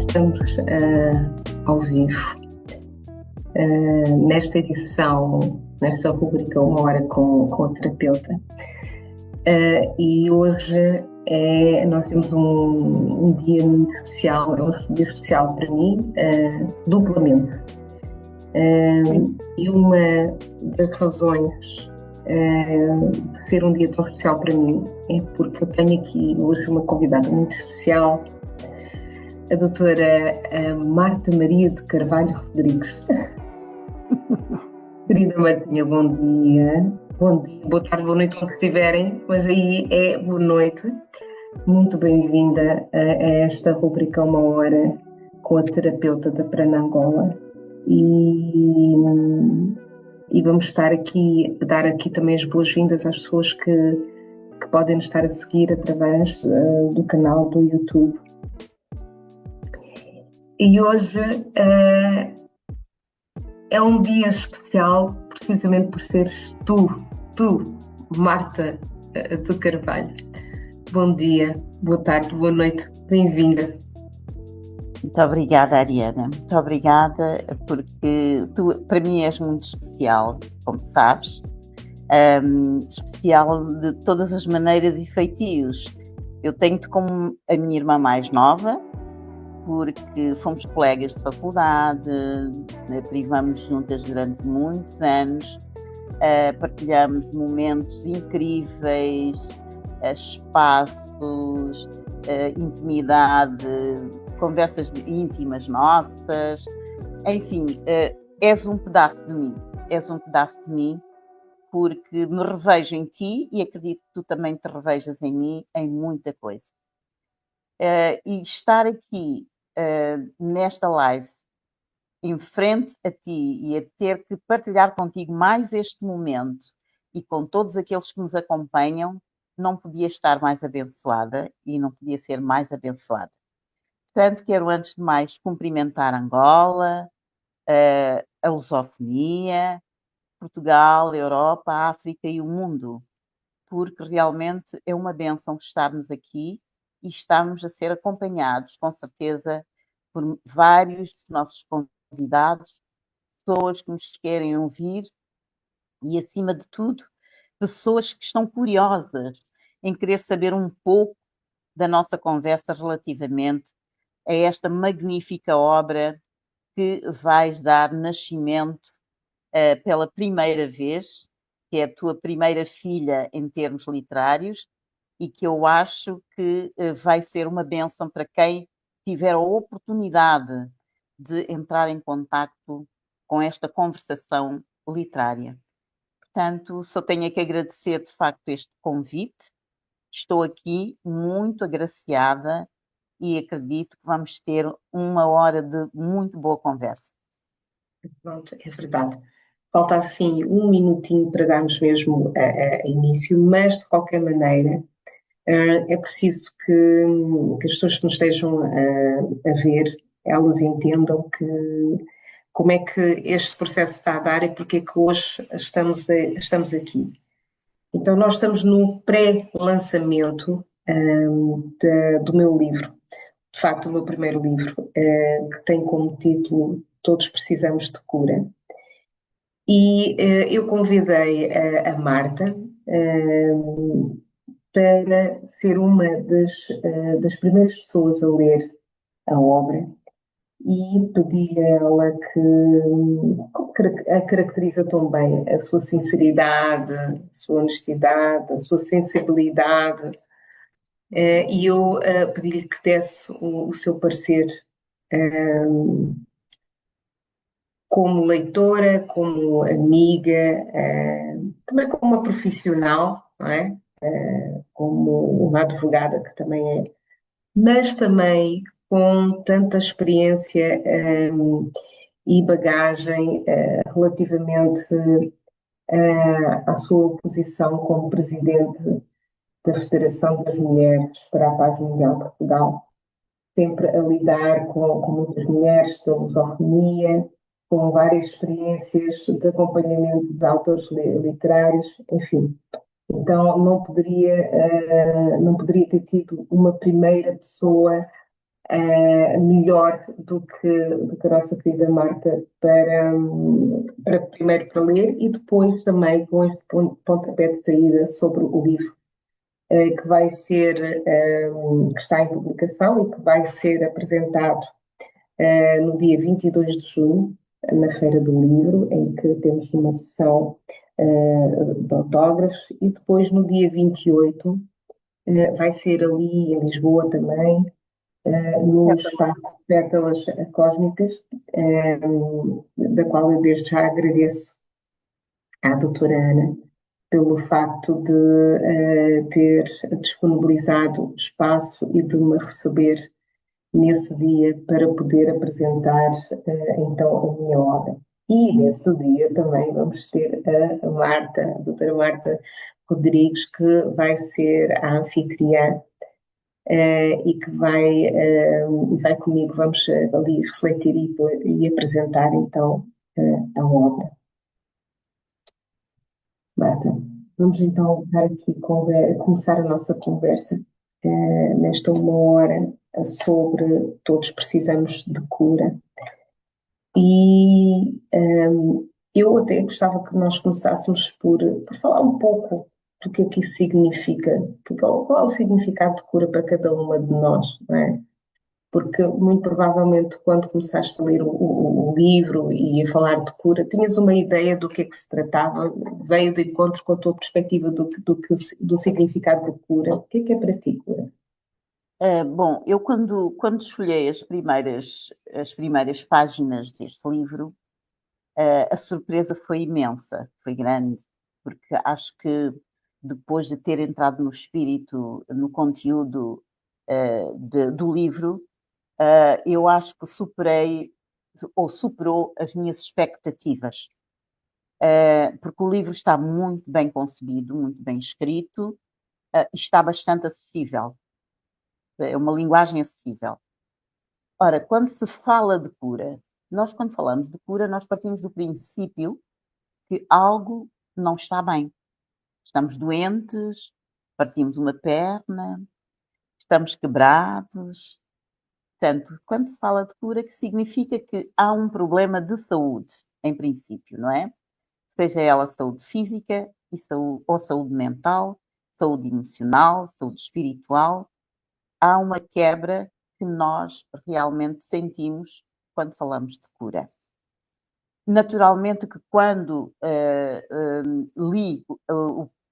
Estamos ao vivo nesta edição, nesta rubrica Uma Hora com a Terapeuta. E hoje nós temos um dia muito especial, é um dia especial para mim, duplamente. E uma das razões de ser um dia tão especial para mim é porque eu tenho aqui hoje uma convidada muito especial, a doutora Marta Maria de Carvalho Rodrigues. Querida Martinha, bom dia. Bom dia, boa tarde, boa noite, onde estiverem, mas aí é boa noite. Muito bem-vinda a esta rubrica Uma Hora com a Terapeuta da Pranangola. E vamos estar aqui, dar aqui também as boas-vindas às pessoas que podem nos estar a seguir através do canal do YouTube. E hoje é um dia especial precisamente por seres tu, Marta de Carvalho. Bom dia, boa tarde, boa noite, bem-vinda. Muito obrigada, Ariana. Muito obrigada, porque tu, para mim, és muito especial, como sabes. Especial de todas as maneiras e feitios. Eu tenho-te como a minha irmã mais nova, porque fomos colegas de faculdade, privamos juntas durante muitos anos, partilhamos momentos incríveis, espaços, intimidade, conversas íntimas nossas, enfim, és um pedaço de mim, porque me revejo em ti e acredito que tu também te revejas em mim em muita coisa. E estar aqui nesta live, em frente a ti e a ter que partilhar contigo mais este momento e com todos aqueles que nos acompanham, não podia estar mais abençoada e não podia ser mais abençoada. Portanto, quero antes de mais cumprimentar Angola, a lusofonia, Portugal, a Europa, a África e o mundo, porque realmente é uma bênção estarmos aqui e estarmos a ser acompanhados, com certeza, por vários dos nossos convidados, pessoas que nos querem ouvir e, acima de tudo, pessoas que estão curiosas em querer saber um pouco da nossa conversa relativamente a esta magnífica obra que vais dar nascimento pela primeira vez, que é a tua primeira filha em termos literários, e que eu acho que vai ser uma bênção para quem tiver a oportunidade de entrar em contacto com esta conversação literária. Portanto, só tenho que agradecer de facto este convite. Estou aqui muito agraciada e acredito que vamos ter uma hora de muito boa conversa. Pronto, é verdade. Falta assim um minutinho para darmos mesmo a início, mas de qualquer maneira é preciso que as pessoas que nos estejam a ver, elas entendam como é que este processo está a dar e porque é que hoje estamos aqui. Então nós estamos no pré-lançamento do meu livro, de facto o meu primeiro livro, que tem como título Todos Precisamos de Cura. E eu convidei a Marta para ser uma das primeiras pessoas a ler a obra e pedi a ela como a caracteriza tão bem, a sua sinceridade, a sua honestidade, a sua sensibilidade, e eu pedi-lhe que desse o seu parecer como leitora, como amiga, também como uma profissional, não é? Como uma advogada que também é, mas também com tanta experiência e bagagem relativamente à sua posição como presidente da Federação das Mulheres para a Paz Mundial de Portugal, sempre a lidar com muitas mulheres da lusofonia, com várias experiências de acompanhamento de autores literários, enfim. Então não poderia ter tido uma primeira pessoa melhor do que a nossa querida Marta para primeiro para ler e depois também com este pontapé de saída sobre o livro que vai ser, que está em publicação e que vai ser apresentado no dia 22 de junho, na Feira do Livro, em que temos uma sessão de autógrafos, e depois no dia 28 vai ser ali em Lisboa também, no espaço Pétalas Cósmicas, da qual eu desde já agradeço à doutora Ana pelo facto de ter disponibilizado espaço e de me receber nesse dia para poder apresentar então a minha obra. E nesse dia também vamos ter a Marta, a doutora Marta Rodrigues, que vai ser a anfitriã e que vai comigo, vamos ali refletir e apresentar então a obra. Marta, vamos então dar aqui, começar a nossa conversa nesta uma hora sobre todos precisamos de cura. E eu até gostava que nós começássemos por falar um pouco do que é que isso significa, qual é o significado de cura para cada uma de nós, não é? Porque muito provavelmente quando começaste a ler o livro e a falar de cura, tinhas uma ideia do que é que se tratava, veio de encontro com a tua perspectiva do significado de cura. O que é para ti cura? Bom, eu quando esfolhei as primeiras páginas deste livro, a surpresa foi imensa, foi grande, porque acho que depois de ter entrado no espírito, no conteúdo do livro, eu acho que superei ou superou as minhas expectativas. Porque o livro está muito bem concebido, muito bem escrito, e está bastante acessível. É uma linguagem acessível. Ora, quando se fala de cura, nós quando falamos de cura, nós partimos do princípio que algo não está bem. Estamos doentes, partimos uma perna, estamos quebrados. Portanto, quando se fala de cura, que significa que há um problema de saúde, em princípio, não é? Seja ela saúde física ou saúde mental, saúde emocional, saúde espiritual, há uma quebra que nós realmente sentimos quando falamos de cura. Naturalmente que quando li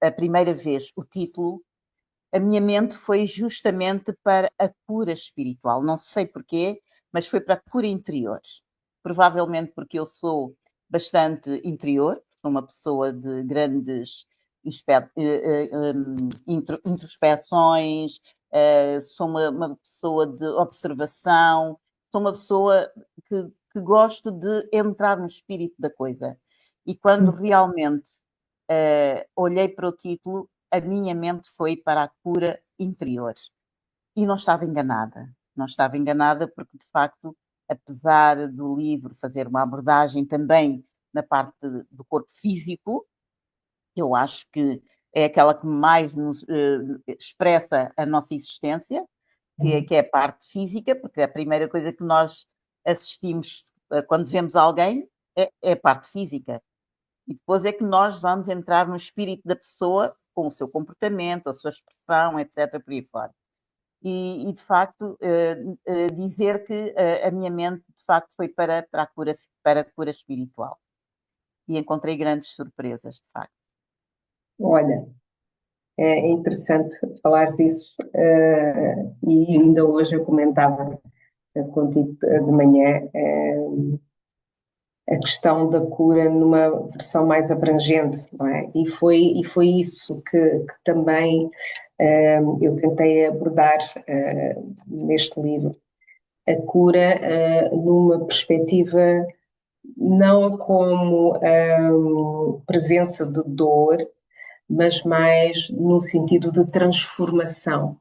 a primeira vez o título, a minha mente foi justamente para a cura espiritual. Não sei porquê, mas foi para a cura interior. Provavelmente porque eu sou bastante interior, sou uma pessoa de grandes introspeções, sou uma pessoa de observação, sou uma pessoa que gosto de entrar no espírito da coisa. E quando realmente olhei para o título, a minha mente foi para a cura interior. E não estava enganada. Não estava enganada porque, de facto, apesar do livro fazer uma abordagem também na parte do corpo físico, eu acho que é aquela que mais nos expressa a nossa existência, que é a parte física, porque a primeira coisa que nós assistimos quando vemos alguém é a parte física. E depois é que nós vamos entrar no espírito da pessoa com o seu comportamento, a sua expressão, etc., por aí fora. E de facto, dizer que a minha mente, de facto, foi para a cura espiritual. E encontrei grandes surpresas, de facto. Olha, é interessante falares isso, e ainda hoje eu comentava contigo de manhã a questão da cura numa versão mais abrangente, não é? E foi isso que também eu tentei abordar neste livro. A cura numa perspectiva não como presença de dor, mas mais no sentido de transformação,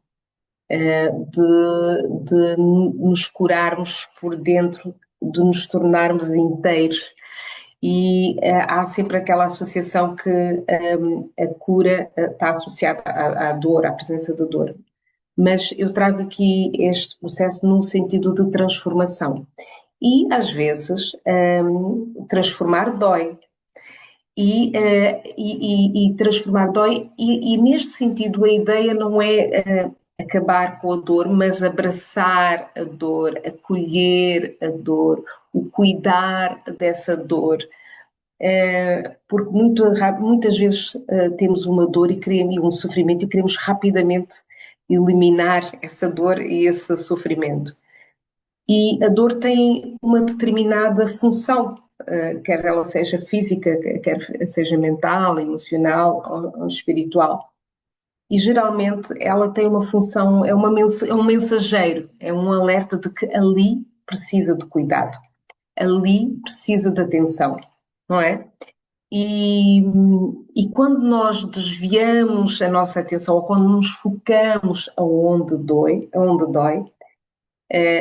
de nos curarmos por dentro, de nos tornarmos inteiros. E há sempre aquela associação que a cura está associada à dor, à presença da dor. mas eu trago aqui este processo num sentido de transformação. E, às vezes, transformar dói. E transformar dói, e neste sentido a ideia não é acabar com a dor, mas abraçar a dor, acolher a dor, o cuidar dessa dor. Porque muitas vezes temos uma dor e um sofrimento e queremos rapidamente eliminar essa dor e esse sofrimento. E a dor tem uma determinada função, quer ela seja física, quer seja mental, emocional ou espiritual. E geralmente ela tem uma função, é um mensageiro, é um alerta de que ali precisa de cuidado, ali precisa de atenção, não é? E, e quando nós desviamos a nossa atenção, ou quando nos focamos aonde dói,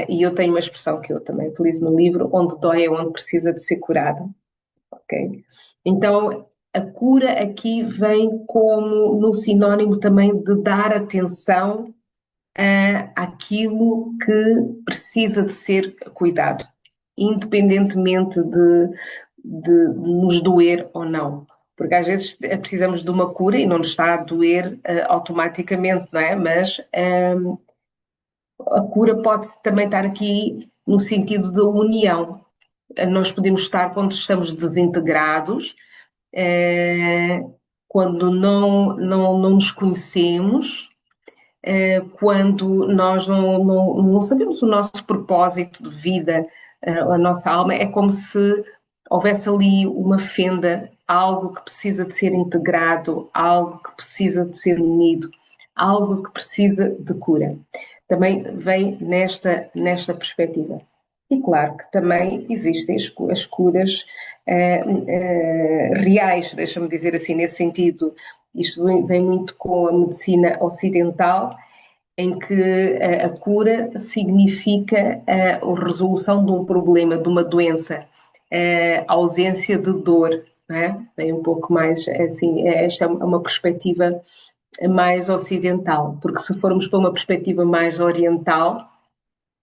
e eu tenho uma expressão que eu também utilizo no livro, onde dói é onde precisa de ser curado, ok? Então, a cura aqui vem como no sinónimo também de dar atenção àquilo que precisa de ser cuidado, independentemente de nos doer ou não. Porque às vezes precisamos de uma cura e não nos está a doer automaticamente, não é? Mas a cura pode também estar aqui no sentido de união. Nós podemos estar quando estamos desintegrados, quando não nos conhecemos, quando nós não sabemos o nosso propósito de vida, a nossa alma, é como se houvesse ali uma fenda, algo que precisa de ser integrado, algo que precisa de ser unido, algo que precisa de cura. Também vem nesta perspectiva. E claro que também existem as curas reais, deixa-me dizer assim, nesse sentido. Isto vem muito com a medicina ocidental, em que a cura significa a resolução de um problema, de uma doença, a ausência de dor, não é? Vem um pouco mais assim, esta é uma perspectiva mais ocidental, porque se formos para uma perspectiva mais oriental,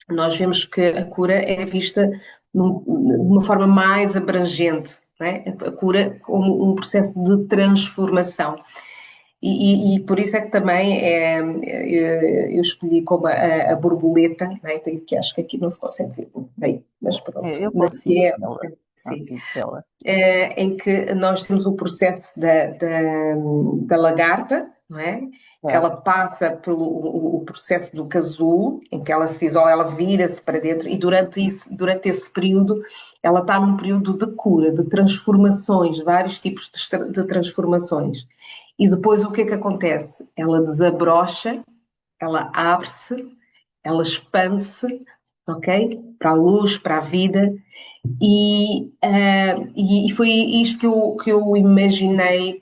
nós vemos que a cura é vista de uma forma mais abrangente, não é? A cura como um processo de transformação. E por isso é que também eu escolhi como a borboleta, né, que acho que aqui não se consegue ver bem, mas pronto. Eu consigo vê-la. Sim, Consigo vê-la. em que nós temos o processo da lagarta, não é? Que ela passa pelo o processo do casulo, em que ela se isola, ela vira-se para dentro, e durante esse período, ela está num período de cura, de transformações, vários tipos de transformações. E depois o que é que acontece? Ela desabrocha, ela abre-se, ela expande-se, ok? Para a luz, para a vida, e foi isto que eu imaginei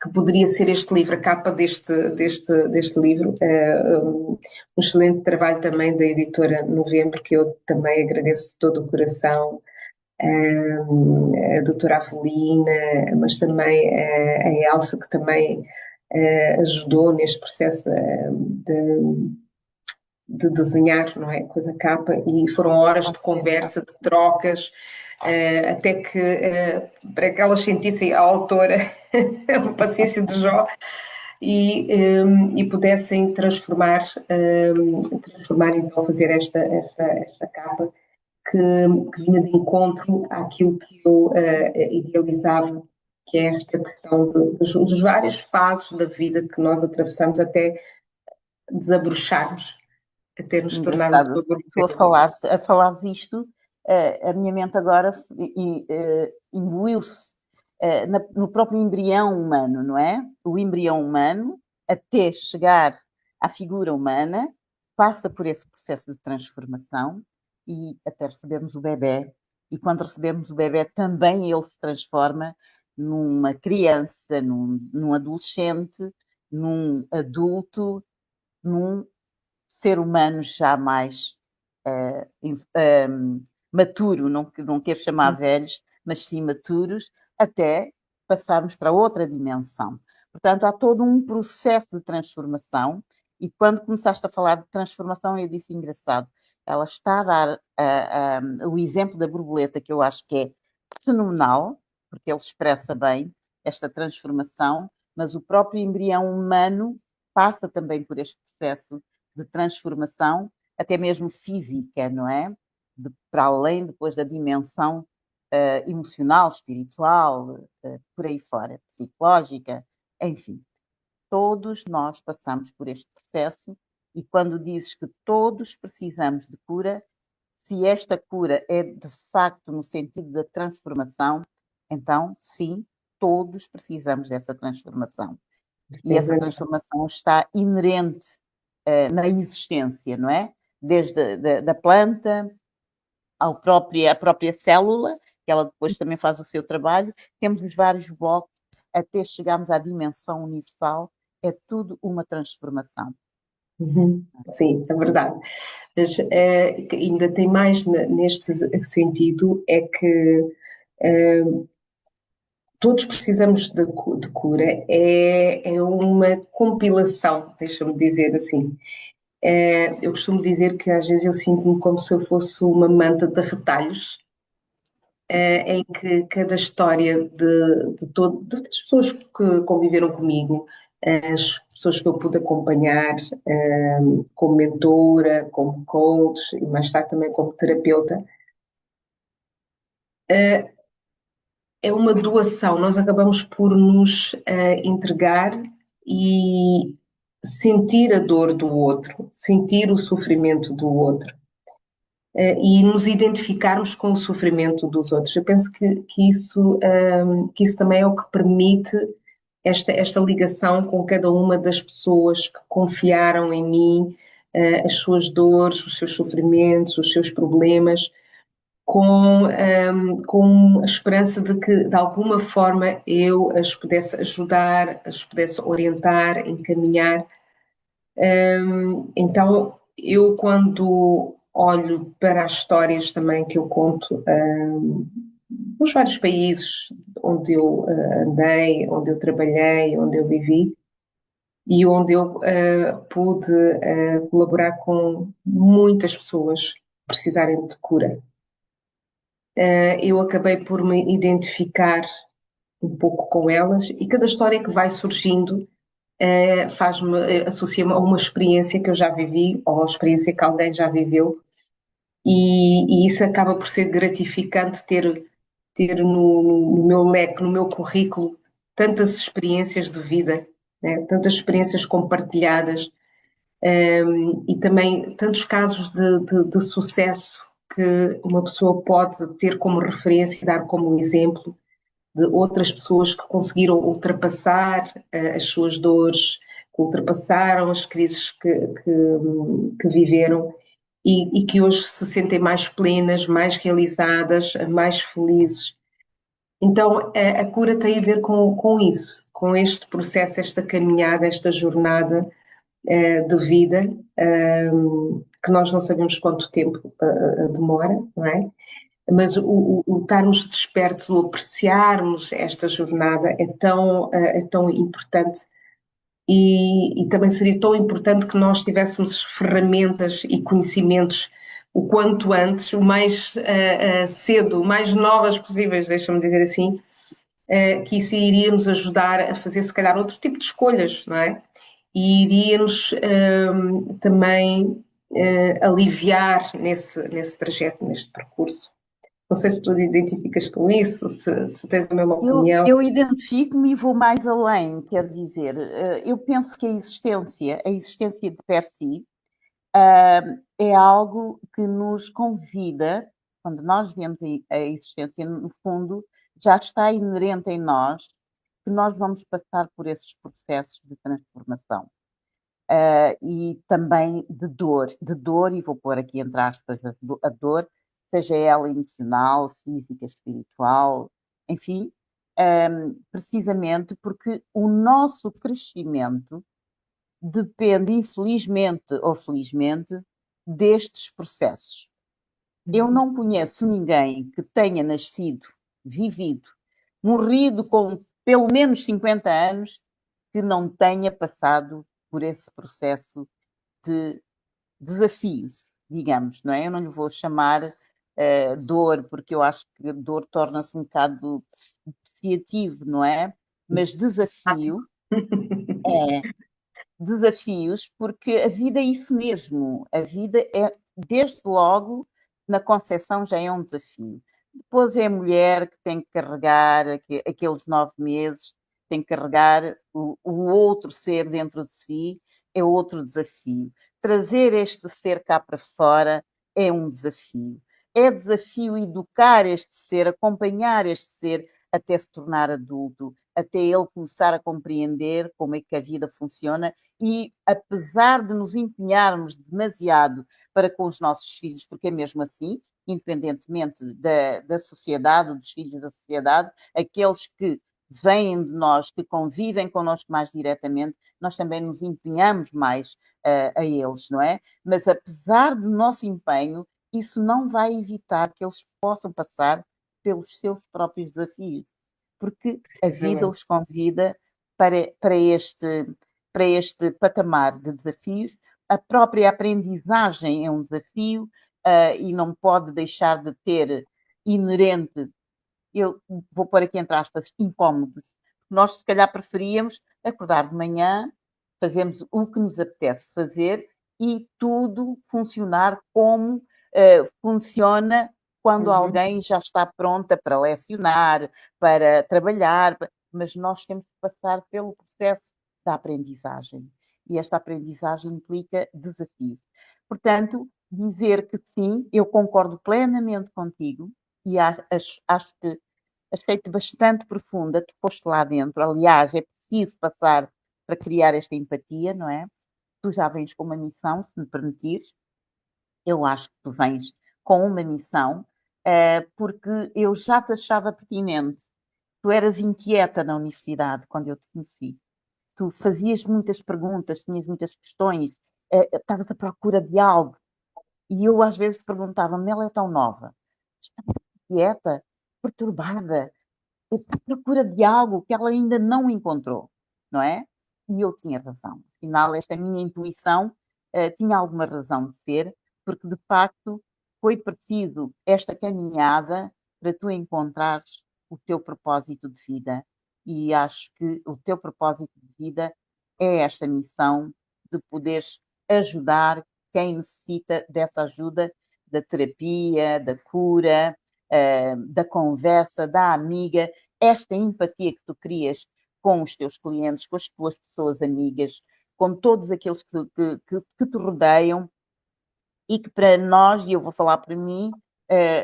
que poderia ser este livro, a capa deste livro. Um excelente trabalho também da editora Novembro, que eu também agradeço de todo o coração. A doutora Avelina, mas também a Elsa, que também ajudou neste processo de desenhar, não é? Coisa capa, e foram horas de conversa, de trocas, até que para que elas sentissem a autora, a paciência de Jó, e pudessem transformar, então fazer esta capa que vinha de encontro àquilo que eu idealizava, que é esta questão das várias fases da vida que nós atravessamos até desabrocharmos, até nos tornarmos Engraçado, uma tu a falares isto, a minha mente agora imbuiu-se no próprio embrião humano, não é? O embrião humano, até chegar à figura humana, passa por esse processo de transformação e até recebermos o bebê. E quando recebemos o bebê, também ele se transforma numa criança, num adolescente, num adulto, num ser humano já mais maturo, não quero chamar velhos, mas sim maturos, até passarmos para outra dimensão. Portanto, há todo um processo de transformação, e quando começaste a falar de transformação, eu disse, engraçado, ela está a dar o exemplo da borboleta, que eu acho que é fenomenal, porque ele expressa bem esta transformação, mas o próprio embrião humano passa também por este processo de transformação, até mesmo física, não é? Para além depois da dimensão emocional, espiritual, por aí fora, psicológica, enfim. Todos nós passamos por este processo, e quando dizes que todos precisamos de cura, se esta cura é de facto no sentido da transformação, então sim, todos precisamos dessa transformação. E essa transformação está inerente na existência, não é? Desde da planta à própria célula, que ela depois também faz o seu trabalho, temos os vários blocos até chegarmos à dimensão universal, é tudo uma transformação. Sim, é verdade. Mas ainda tem mais neste sentido, é que todos precisamos de cura, é uma compilação, deixa-me dizer assim. Eu costumo dizer que às vezes eu sinto-me como se eu fosse uma manta de retalhos, em que cada história das pessoas que conviveram comigo, as pessoas que eu pude acompanhar como mentora, como coach e mais tarde também como terapeuta, é uma doação. Nós acabamos por nos entregar e sentir a dor do outro, sentir o sofrimento do outro. E nos identificarmos com o sofrimento dos outros. Eu penso que isso também é o que permite esta ligação com cada uma das pessoas que confiaram em mim, as suas dores, os seus sofrimentos, os seus problemas, com a esperança de que, de alguma forma, eu as pudesse ajudar, as pudesse orientar, encaminhar. Então, eu quando olho para as histórias também que eu conto nos vários países onde eu andei, onde eu trabalhei, onde eu vivi e onde eu pude colaborar com muitas pessoas que precisarem de cura. Eu acabei por me identificar um pouco com elas, e cada história que vai surgindo associa-me a uma experiência que eu já vivi, ou a experiência que alguém já viveu, e isso acaba por ser gratificante ter no meu leque, no meu currículo, tantas experiências de vida, né? Tantas experiências compartilhadas, e também tantos casos de sucesso que uma pessoa pode ter como referência e dar como exemplo de outras pessoas que conseguiram ultrapassar as suas dores, que ultrapassaram as crises que viveram e que hoje se sentem mais plenas, mais realizadas, mais felizes. Então, a cura tem a ver com isso, com este processo, esta caminhada, esta jornada de vida, que nós não sabemos quanto tempo demora, não é? Mas o estarmos despertos, o apreciarmos esta jornada é tão importante, e também seria tão importante que nós tivéssemos ferramentas e conhecimentos o quanto antes, o mais cedo, o mais novas possíveis, deixa-me dizer assim, que isso iria nos ajudar a fazer se calhar outro tipo de escolhas, não é? E iria-nos também aliviar nesse trajeto, neste percurso. Não sei se tu te identificas com isso, se tens a mesma opinião. Eu identifico-me e vou mais além, quer dizer, eu penso que a existência de per si, é algo que nos convida, quando nós vemos a existência, no fundo, já está inerente em nós, que nós vamos passar por esses processos de transformação. E também de dor, e vou pôr aqui entre aspas a dor, seja ela emocional, física, espiritual, enfim, precisamente porque o nosso crescimento depende, infelizmente ou felizmente, destes processos. Eu não conheço ninguém que tenha nascido, vivido, morrido com pelo menos 50 anos, que não tenha passado por esse processo de desafios, digamos, não é? Eu não lhe vou chamar dor, porque eu acho que dor torna-se um bocado depreciativo, não é? Mas desafio é desafios, porque a vida é isso mesmo. A vida é, desde logo, na concepção já é um desafio. Depois é a mulher que tem que carregar aqueles 9 meses, tem que carregar o outro ser dentro de si, é outro desafio. Trazer este ser cá para fora é um desafio. É desafio educar este ser, acompanhar este ser até se tornar adulto, até ele começar a compreender como é que a vida funciona e, apesar de nos empenharmos demasiado para com os nossos filhos, porque é mesmo assim, independentemente da sociedade, dos filhos da sociedade, aqueles que vêm de nós, que convivem connosco mais diretamente, nós também nos empenhamos mais a eles, não é? Mas apesar do nosso empenho, isso não vai evitar que eles possam passar pelos seus próprios desafios, porque a vida os convida para este patamar de desafios. A própria aprendizagem é um desafio e não pode deixar de ter inerente, eu vou pôr aqui entre aspas, incómodos. Nós, se calhar, preferíamos acordar de manhã, fazermos o que nos apetece fazer e tudo funcionar como funciona quando Uhum. alguém já está pronta para lecionar, para trabalhar, mas nós temos que passar pelo processo da aprendizagem. E esta aprendizagem implica desafios. Portanto, dizer que sim, eu concordo plenamente contigo e acho que achei-te bastante profunda, tu foste lá dentro. Aliás, é preciso passar para criar esta empatia, não é? Tu já vens com uma missão, se me permitires. Eu acho que tu vens com uma missão, porque eu já te achava pertinente. Tu eras inquieta na universidade quando eu te conheci. Tu fazias muitas perguntas, tinhas muitas questões, estavas à procura de algo. E eu às vezes perguntava-me, ela é tão nova, está inquieta, perturbada, está à procura de algo que ela ainda não encontrou, não é? E eu tinha razão. Afinal, esta minha intuição tinha alguma razão de ter, porque de facto foi preciso esta caminhada para tu encontrares o teu propósito de vida. E acho que o teu propósito de vida é esta missão de poderes ajudar quem necessita dessa ajuda, da terapia, da cura, da conversa, da amiga, esta empatia que tu crias com os teus clientes, com as tuas pessoas amigas, com todos aqueles que te rodeiam e que para nós, e eu vou falar para mim,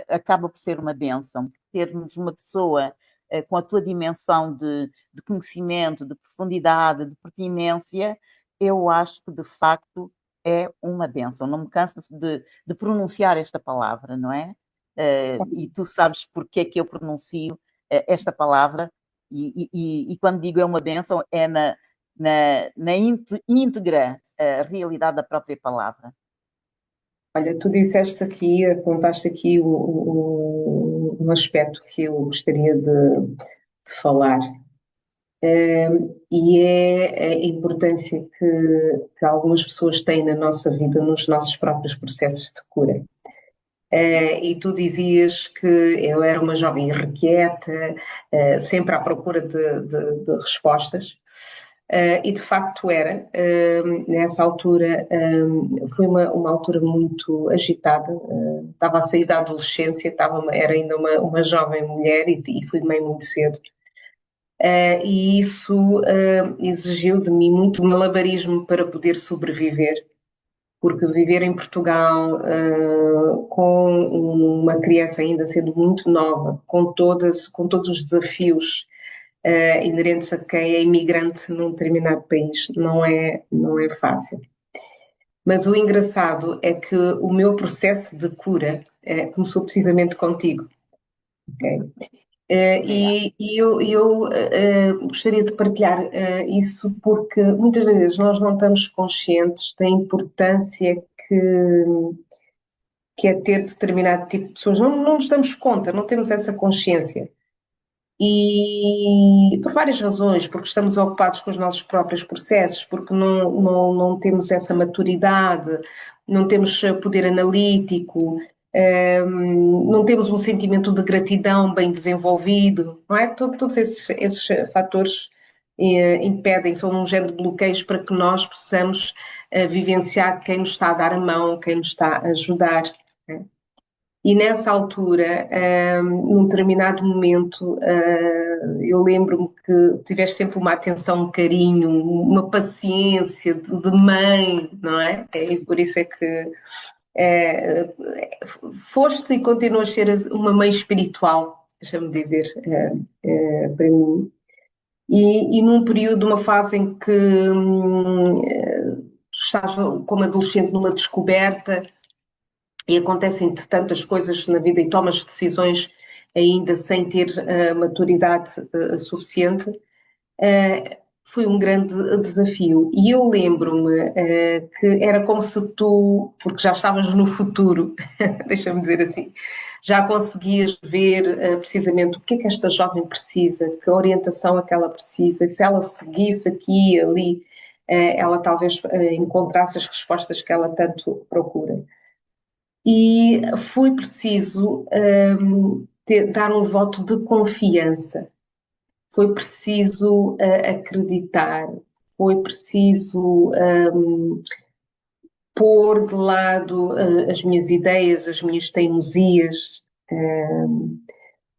acaba por ser uma bênção. Termos uma pessoa com a tua dimensão de conhecimento, de profundidade, de pertinência, eu acho que de facto é uma bênção. Não me canso de pronunciar esta palavra, não é? E tu sabes porque é que eu pronuncio esta palavra, e quando digo é uma bênção, é na íntegra realidade da própria palavra. Olha, tu disseste aqui, apontaste aqui um aspecto que eu gostaria de falar, e é a importância que algumas pessoas têm na nossa vida, nos nossos próprios processos de cura. E tu dizias que eu era uma jovem irrequieta, sempre à procura de respostas. E de facto era. Nessa altura, foi uma altura muito agitada. Estava a sair da adolescência, era ainda uma jovem mulher e fui mãe muito cedo. E isso exigiu de mim muito malabarismo para poder sobreviver, porque viver em Portugal com uma criança ainda sendo muito nova, com todos os desafios inerentes a quem é imigrante num determinado país, não é fácil. Mas o engraçado é que o meu processo de cura começou precisamente contigo. Okay? E eu gostaria de partilhar isso porque muitas vezes nós não estamos conscientes da importância que é ter determinado tipo de pessoas. Não nos damos conta, não temos essa consciência. E por várias razões, porque estamos ocupados com os nossos próprios processos, porque não temos essa maturidade, não temos poder analítico, não temos um sentimento de gratidão bem desenvolvido, não é? Todos esses fatores impedem, são um género de bloqueios para que nós possamos vivenciar quem nos está a dar a mão, quem nos está a ajudar. Né? E nessa altura, num determinado momento, eu lembro-me que tiveste sempre uma atenção, um carinho, uma paciência de mãe, não é? E por isso é que foste e continuas a ser uma mãe espiritual, deixa-me dizer, para mim. E num período, uma fase em que tu estás como adolescente numa descoberta e acontecem-te tantas coisas na vida e tomas decisões ainda sem ter maturidade suficiente, foi um grande desafio. E eu lembro-me que era como se tu, porque já estavas no futuro, deixa-me dizer assim, já conseguias ver precisamente o que é que esta jovem precisa, que orientação é que ela precisa, e se ela seguisse aqui e ali, ela talvez encontrasse as respostas que ela tanto procura. E foi preciso dar um voto de confiança, foi preciso acreditar, foi preciso pôr de lado as minhas ideias, as minhas teimosias,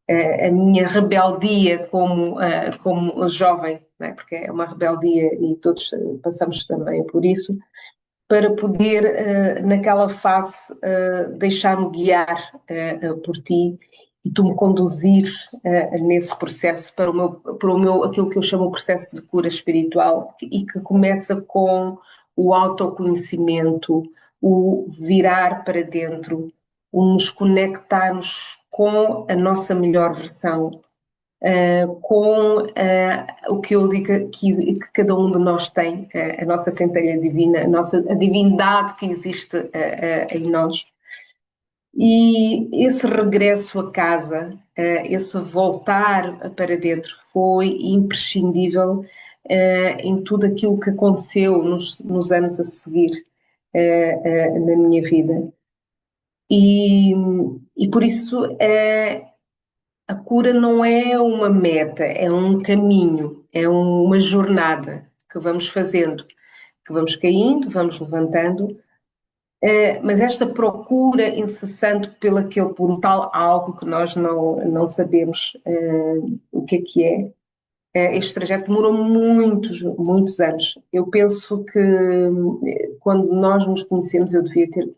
a minha rebeldia como jovem, não é? Porque é uma rebeldia e todos passamos também por isso, para poder, naquela fase, deixar-me guiar por ti e tu me conduzir nesse processo para aquilo que eu chamo o processo de cura espiritual e que começa com o autoconhecimento, o virar para dentro, o nos conectarmos com a nossa melhor versão, com o que eu digo que cada um de nós tem, a nossa centelha divina, a divindade que existe em nós. E esse regresso a casa, esse voltar para dentro foi imprescindível em tudo aquilo que aconteceu nos anos a seguir na minha vida. E por isso a cura não é uma meta, é um caminho, é uma jornada que vamos fazendo, que vamos caindo, vamos levantando, mas esta procura incessante por um tal algo que nós não sabemos o que é, este trajeto demorou muitos, muitos anos. Eu penso que quando nós nos conhecemos eu devia ter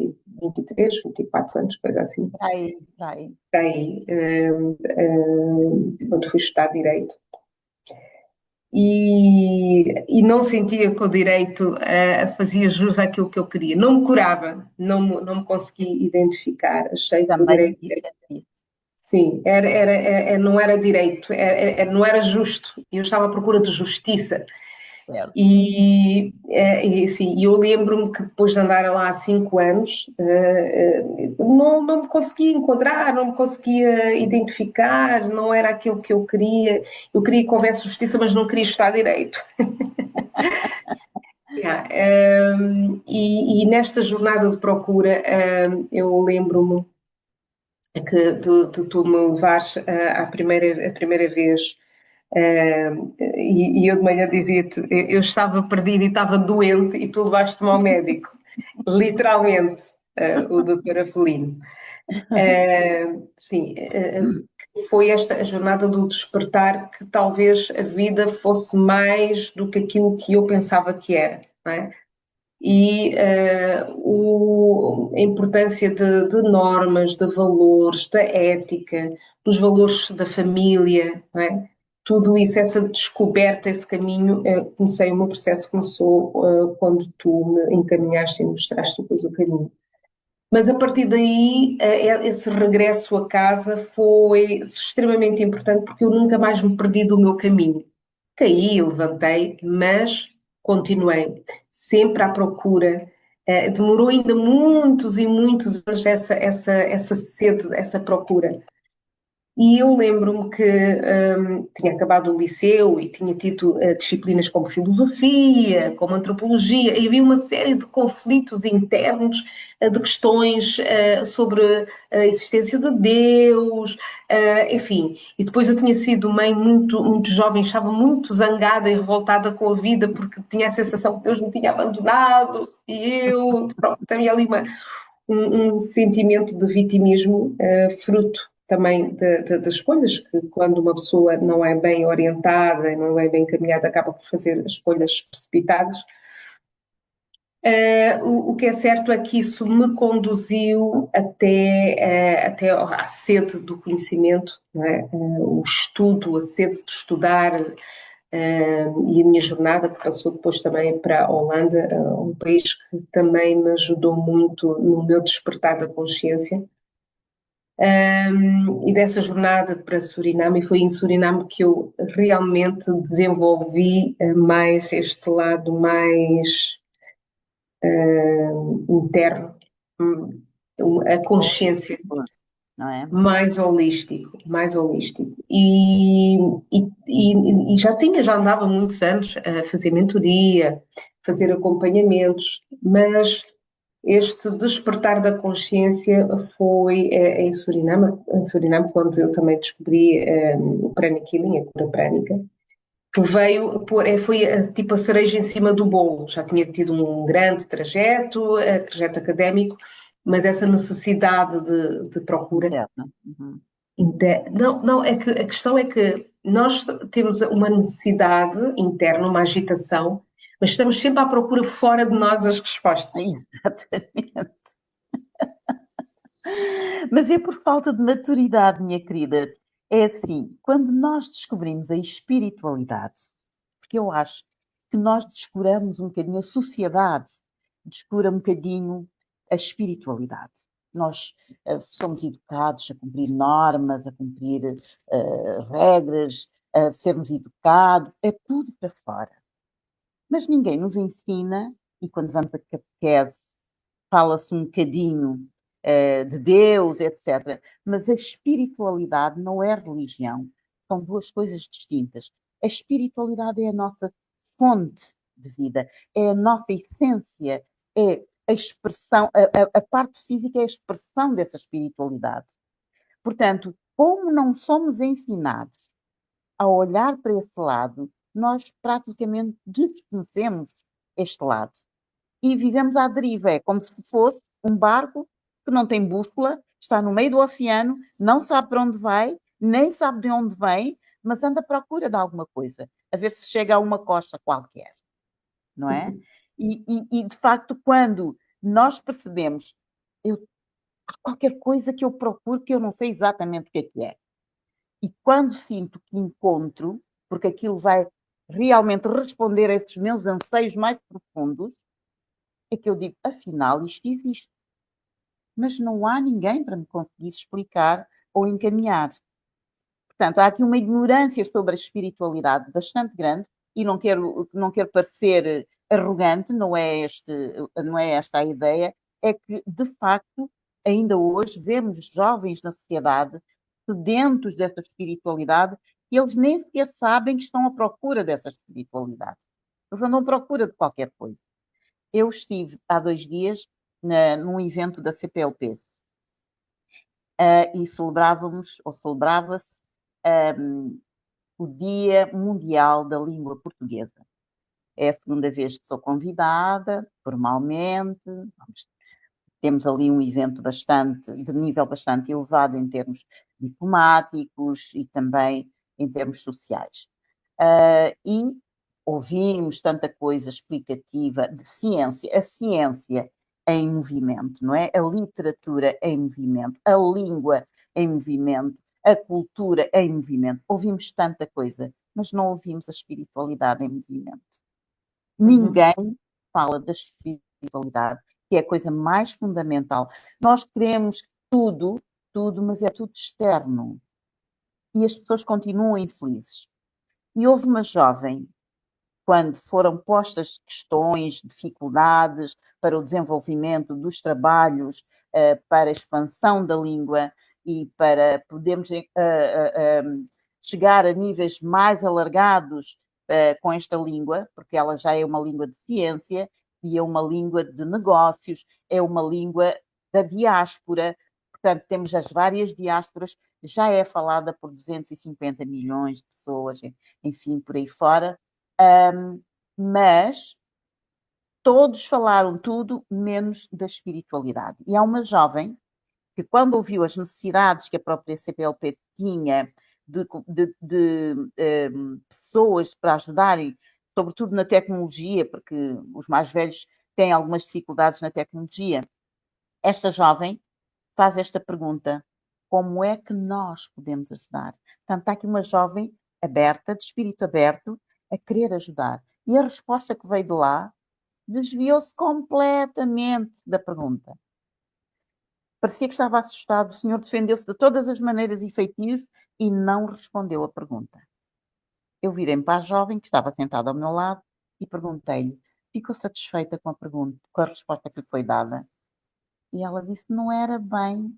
23, 24 anos, coisa assim. Aí, aí. Aí, quando fui estudar Direito. E não sentia que o direito fazia jus àquilo que eu queria. Não me curava, não me conseguia identificar. Achei que o Também direito... isso. Sim, não era direito, não era justo. Eu estava à procura de justiça. Certo. Sim, eu lembro-me que depois de andar lá há 5 anos, não me conseguia enquadrar, não me conseguia identificar, não era aquilo que eu queria. Eu queria que houvesse justiça, mas não queria estar direito. Yeah, e nesta jornada de procura, eu lembro-me que tu me levares a primeira vez. E eu de manhã dizia-te, eu estava perdida e estava doente e tu levaste-me ao médico, literalmente, o doutor Avelino. Sim, foi esta a jornada do despertar que talvez a vida fosse mais do que aquilo que eu pensava que era, não é? E a importância de normas, de valores, da ética, dos valores da família, não é? Tudo isso, essa descoberta, esse caminho, comecei, o meu processo começou quando tu me encaminhaste e mostraste depois o caminho. Mas a partir daí, esse regresso a casa foi extremamente importante porque eu nunca mais me perdi do meu caminho. Caí, levantei, mas continuei, sempre à procura. Demorou ainda muitos e muitos anos essa sede, essa procura. E eu lembro-me que tinha acabado o liceu e tinha tido disciplinas como filosofia, como antropologia, e havia uma série de conflitos internos, de questões sobre a existência de Deus, enfim. E depois eu tinha sido mãe muito jovem, estava muito zangada e revoltada com a vida porque tinha a sensação que Deus me tinha abandonado e eu, pronto, também ali um sentimento de vitimismo, fruto também das escolhas, que quando uma pessoa não é bem orientada, não é bem encaminhada, acaba por fazer escolhas precipitadas. O que é certo é que isso me conduziu até à sede do conhecimento, não é? O estudo, a sede de estudar, e a minha jornada, que passou depois também para a Holanda, um país que também me ajudou muito no meu despertar da consciência. E dessa jornada para Suriname, e foi em Suriname que eu realmente desenvolvi mais este lado mais interno, a consciência não é? mais holístico. E já andava há muitos anos a fazer mentoria, fazer acompanhamentos, mas este despertar da consciência foi em Suriname, quando eu também descobri o Pranic Healing, a cura prânica, que foi tipo a cereja em cima do bolo. Já tinha tido um grande trajeto académico, mas essa necessidade de procura. Interna. Uhum. Não, não, é que a questão é que nós temos uma necessidade interna, uma agitação, mas estamos sempre à procura fora de nós as respostas. Exatamente. Mas é por falta de maturidade, minha querida. É assim, quando nós descobrimos a espiritualidade, porque eu acho que nós descuramos um bocadinho, a sociedade descura um bocadinho a espiritualidade. Nós somos educados a cumprir normas, a cumprir regras, a sermos educados, é tudo para fora. Mas ninguém nos ensina, e quando vamos para a catequese, fala-se um bocadinho de Deus, etc. Mas a espiritualidade não é religião. São duas coisas distintas. A espiritualidade é a nossa fonte de vida, é a nossa essência, é a expressão, a parte física é a expressão dessa espiritualidade. Portanto, como não somos ensinados a olhar para esse lado, nós praticamente desconhecemos este lado e vivemos à deriva. É como se fosse um barco que não tem bússola, está no meio do oceano, não sabe para onde vai, nem sabe de onde vem, mas anda à procura de alguma coisa, a ver se chega a uma costa qualquer, não é? E de facto, quando nós percebemos, há qualquer coisa que eu procuro que eu não sei exatamente o que é. E quando sinto que encontro, porque aquilo vai realmente responder a esses meus anseios mais profundos, é que eu digo, afinal, isto existe. Mas não há ninguém para me conseguir explicar ou encaminhar. Portanto, há aqui uma ignorância sobre a espiritualidade bastante grande e não quero parecer arrogante, não é esta a ideia, é que, de facto, ainda hoje vemos jovens na sociedade sedentos dessa espiritualidade e eles nem sequer sabem que estão à procura dessa espiritualidade. Eles andam à procura de qualquer coisa. Eu estive há 2 dias num evento da CPLP e celebrava-se o Dia Mundial da Língua Portuguesa. É a segunda vez que sou convidada, formalmente. Temos ali um evento de nível bastante elevado em termos diplomáticos e também em termos sociais. E ouvimos tanta coisa explicativa de ciência, a ciência em movimento, não é? A literatura em movimento, a língua em movimento, a cultura em movimento. Ouvimos tanta coisa, mas não ouvimos a espiritualidade em movimento. Ninguém fala da espiritualidade, que é a coisa mais fundamental. Nós queremos tudo, mas é tudo externo. E as pessoas continuam infelizes. E houve uma jovem, quando foram postas questões, dificuldades para o desenvolvimento dos trabalhos, para a expansão da língua, e para podermos chegar a níveis mais alargados com esta língua, porque ela já é uma língua de ciência e é uma língua de negócios, é uma língua da diáspora. Portanto, temos as várias diásporas, já é falada por 250 milhões de pessoas, enfim, por aí fora. Mas todos falaram tudo menos da espiritualidade. E há uma jovem que, quando ouviu as necessidades que a própria CPLP tinha de pessoas para ajudarem, sobretudo na tecnologia, porque os mais velhos têm algumas dificuldades na tecnologia, esta jovem faz esta pergunta: como é que nós podemos ajudar? Portanto, está aqui uma jovem aberta, de espírito aberto, a querer ajudar. E a resposta que veio de lá desviou-se completamente da pergunta. Parecia que estava assustado. O senhor defendeu-se de todas as maneiras e feitios e não respondeu a pergunta. Eu virei-me para a jovem que estava sentada ao meu lado e perguntei-lhe: ficou satisfeita com a pergunta, com a resposta que lhe foi dada? E ela disse que não era bem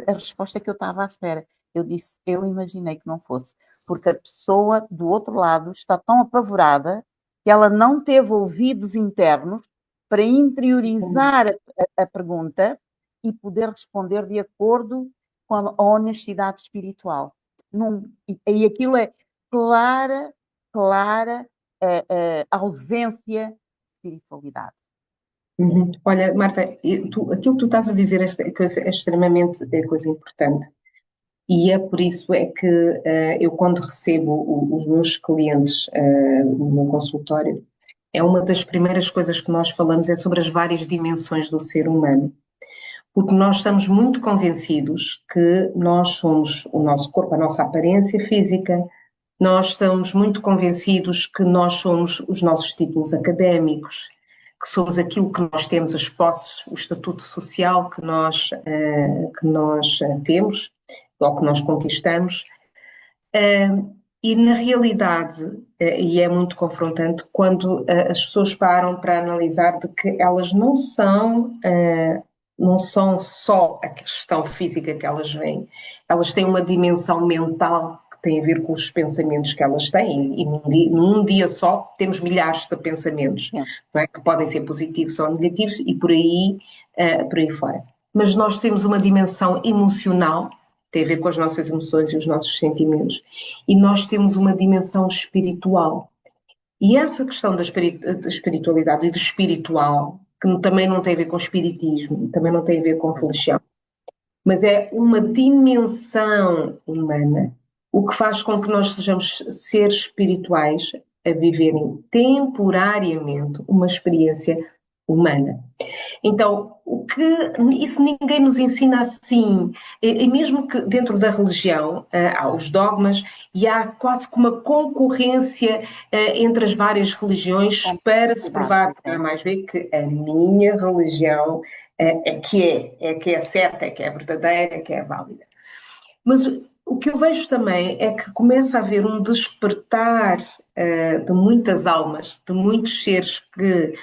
a resposta que eu estava à espera. Eu disse: eu imaginei que não fosse, porque a pessoa do outro lado está tão apavorada que ela não teve ouvidos internos para interiorizar a pergunta e poder responder de acordo com a honestidade espiritual. E aquilo é clara ausência de espiritualidade. Uhum. Olha, Marta, aquilo que tu estás a dizer é extremamente coisa importante. E é por isso é que eu, quando recebo os meus clientes no meu consultório, é uma das primeiras coisas que nós falamos é sobre as várias dimensões do ser humano. Porque nós estamos muito convencidos que nós somos o nosso corpo, a nossa aparência física, nós estamos muito convencidos que nós somos os nossos títulos académicos, que somos aquilo que nós temos, as posses, o estatuto social que nós temos, ou que nós conquistamos. E na realidade, e é muito confrontante, quando as pessoas param para analisar de que elas não são só a questão física que elas veem, elas têm uma dimensão mental que tem a ver com os pensamentos que elas têm, e num dia só temos milhares de pensamentos, não é? Que podem ser positivos ou negativos, e por aí fora. Mas nós temos uma dimensão emocional, tem a ver com as nossas emoções e os nossos sentimentos, e nós temos uma dimensão espiritual. E essa questão da espiritualidade e do espiritual, que também não tem a ver com espiritismo, também não tem a ver com religião, mas é uma dimensão humana, o que faz com que nós sejamos seres espirituais a viverem temporariamente uma experiência humana. Então, isso ninguém nos ensina assim, e mesmo que dentro da religião há os dogmas e há quase que uma concorrência entre as várias religiões para se provar que A mais B que a minha religião é que é certa, é que é verdadeira, é que é válida. Mas o que eu vejo também é que começa a haver um despertar de muitas almas, de muitos seres que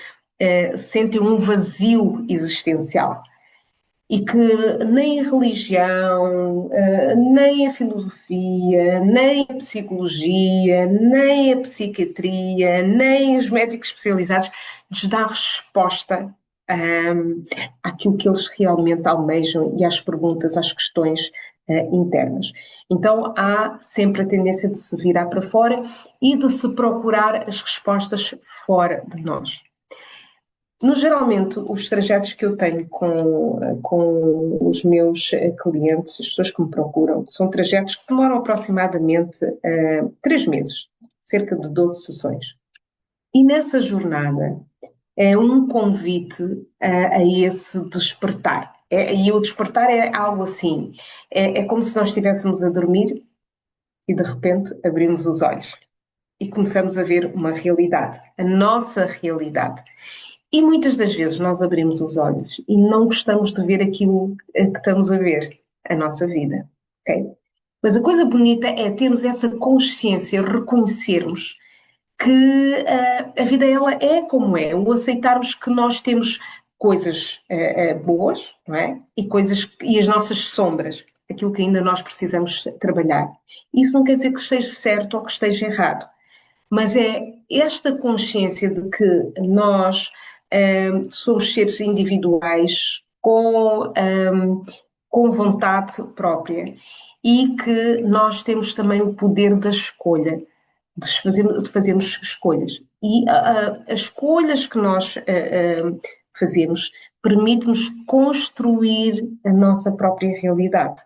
sentem um vazio existencial e que nem a religião, nem a filosofia, nem a psicologia, nem a psiquiatria, nem os médicos especializados lhes dá resposta àquilo que eles realmente almejam e às perguntas, às questões internas. Então há sempre a tendência de se virar para fora e de se procurar as respostas fora de nós. Geralmente, os trajetos que eu tenho com os meus clientes, as pessoas que me procuram, são trajetos que demoram aproximadamente 3 meses, cerca de 12 sessões. E nessa jornada é um convite a esse despertar. E o despertar é algo assim, é como se nós estivéssemos a dormir e de repente abrimos os olhos e começamos a ver uma realidade, a nossa realidade. E muitas das vezes nós abrimos os olhos e não gostamos de ver aquilo que estamos a ver, a nossa vida. Okay? Mas a coisa bonita é termos essa consciência, reconhecermos que a vida ela é como é, o aceitarmos que nós temos coisas boas, não é? E as nossas sombras. aquilo que ainda nós precisamos trabalhar. Isso não quer dizer que esteja certo ou que esteja errado, mas é esta consciência de que nós somos seres individuais com vontade própria e que nós temos também o poder da escolha, de fazermos escolhas. E as escolhas que nós fazemos permite-nos construir a nossa própria realidade,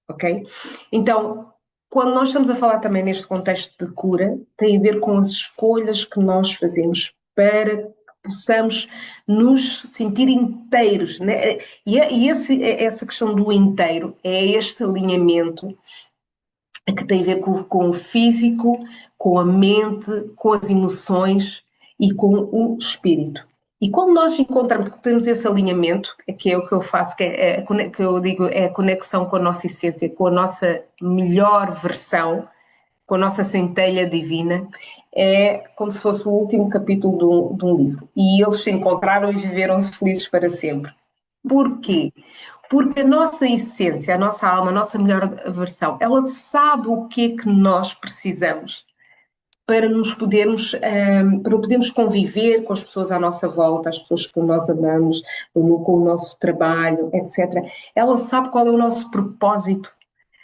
ok? Então, quando nós estamos a falar também neste contexto de cura, tem a ver com as escolhas que nós fazemos para que possamos nos sentir inteiros, né? Essa questão do inteiro é este alinhamento que tem a ver com o físico, com a mente, com as emoções e com o espírito. E quando nós encontramos, temos esse alinhamento, que é o que eu faço, que eu digo, é a conexão com a nossa essência, com a nossa melhor versão, com a nossa centelha divina, é como se fosse o último capítulo de um livro. E eles se encontraram e viveram felizes para sempre. Porquê? Porque a nossa essência, a nossa alma, a nossa melhor versão, ela sabe o que é que nós precisamos para nos podermos, para podermos conviver com as pessoas à nossa volta, as pessoas que nós amamos, com o nosso trabalho, etc. Ela sabe qual é o nosso propósito,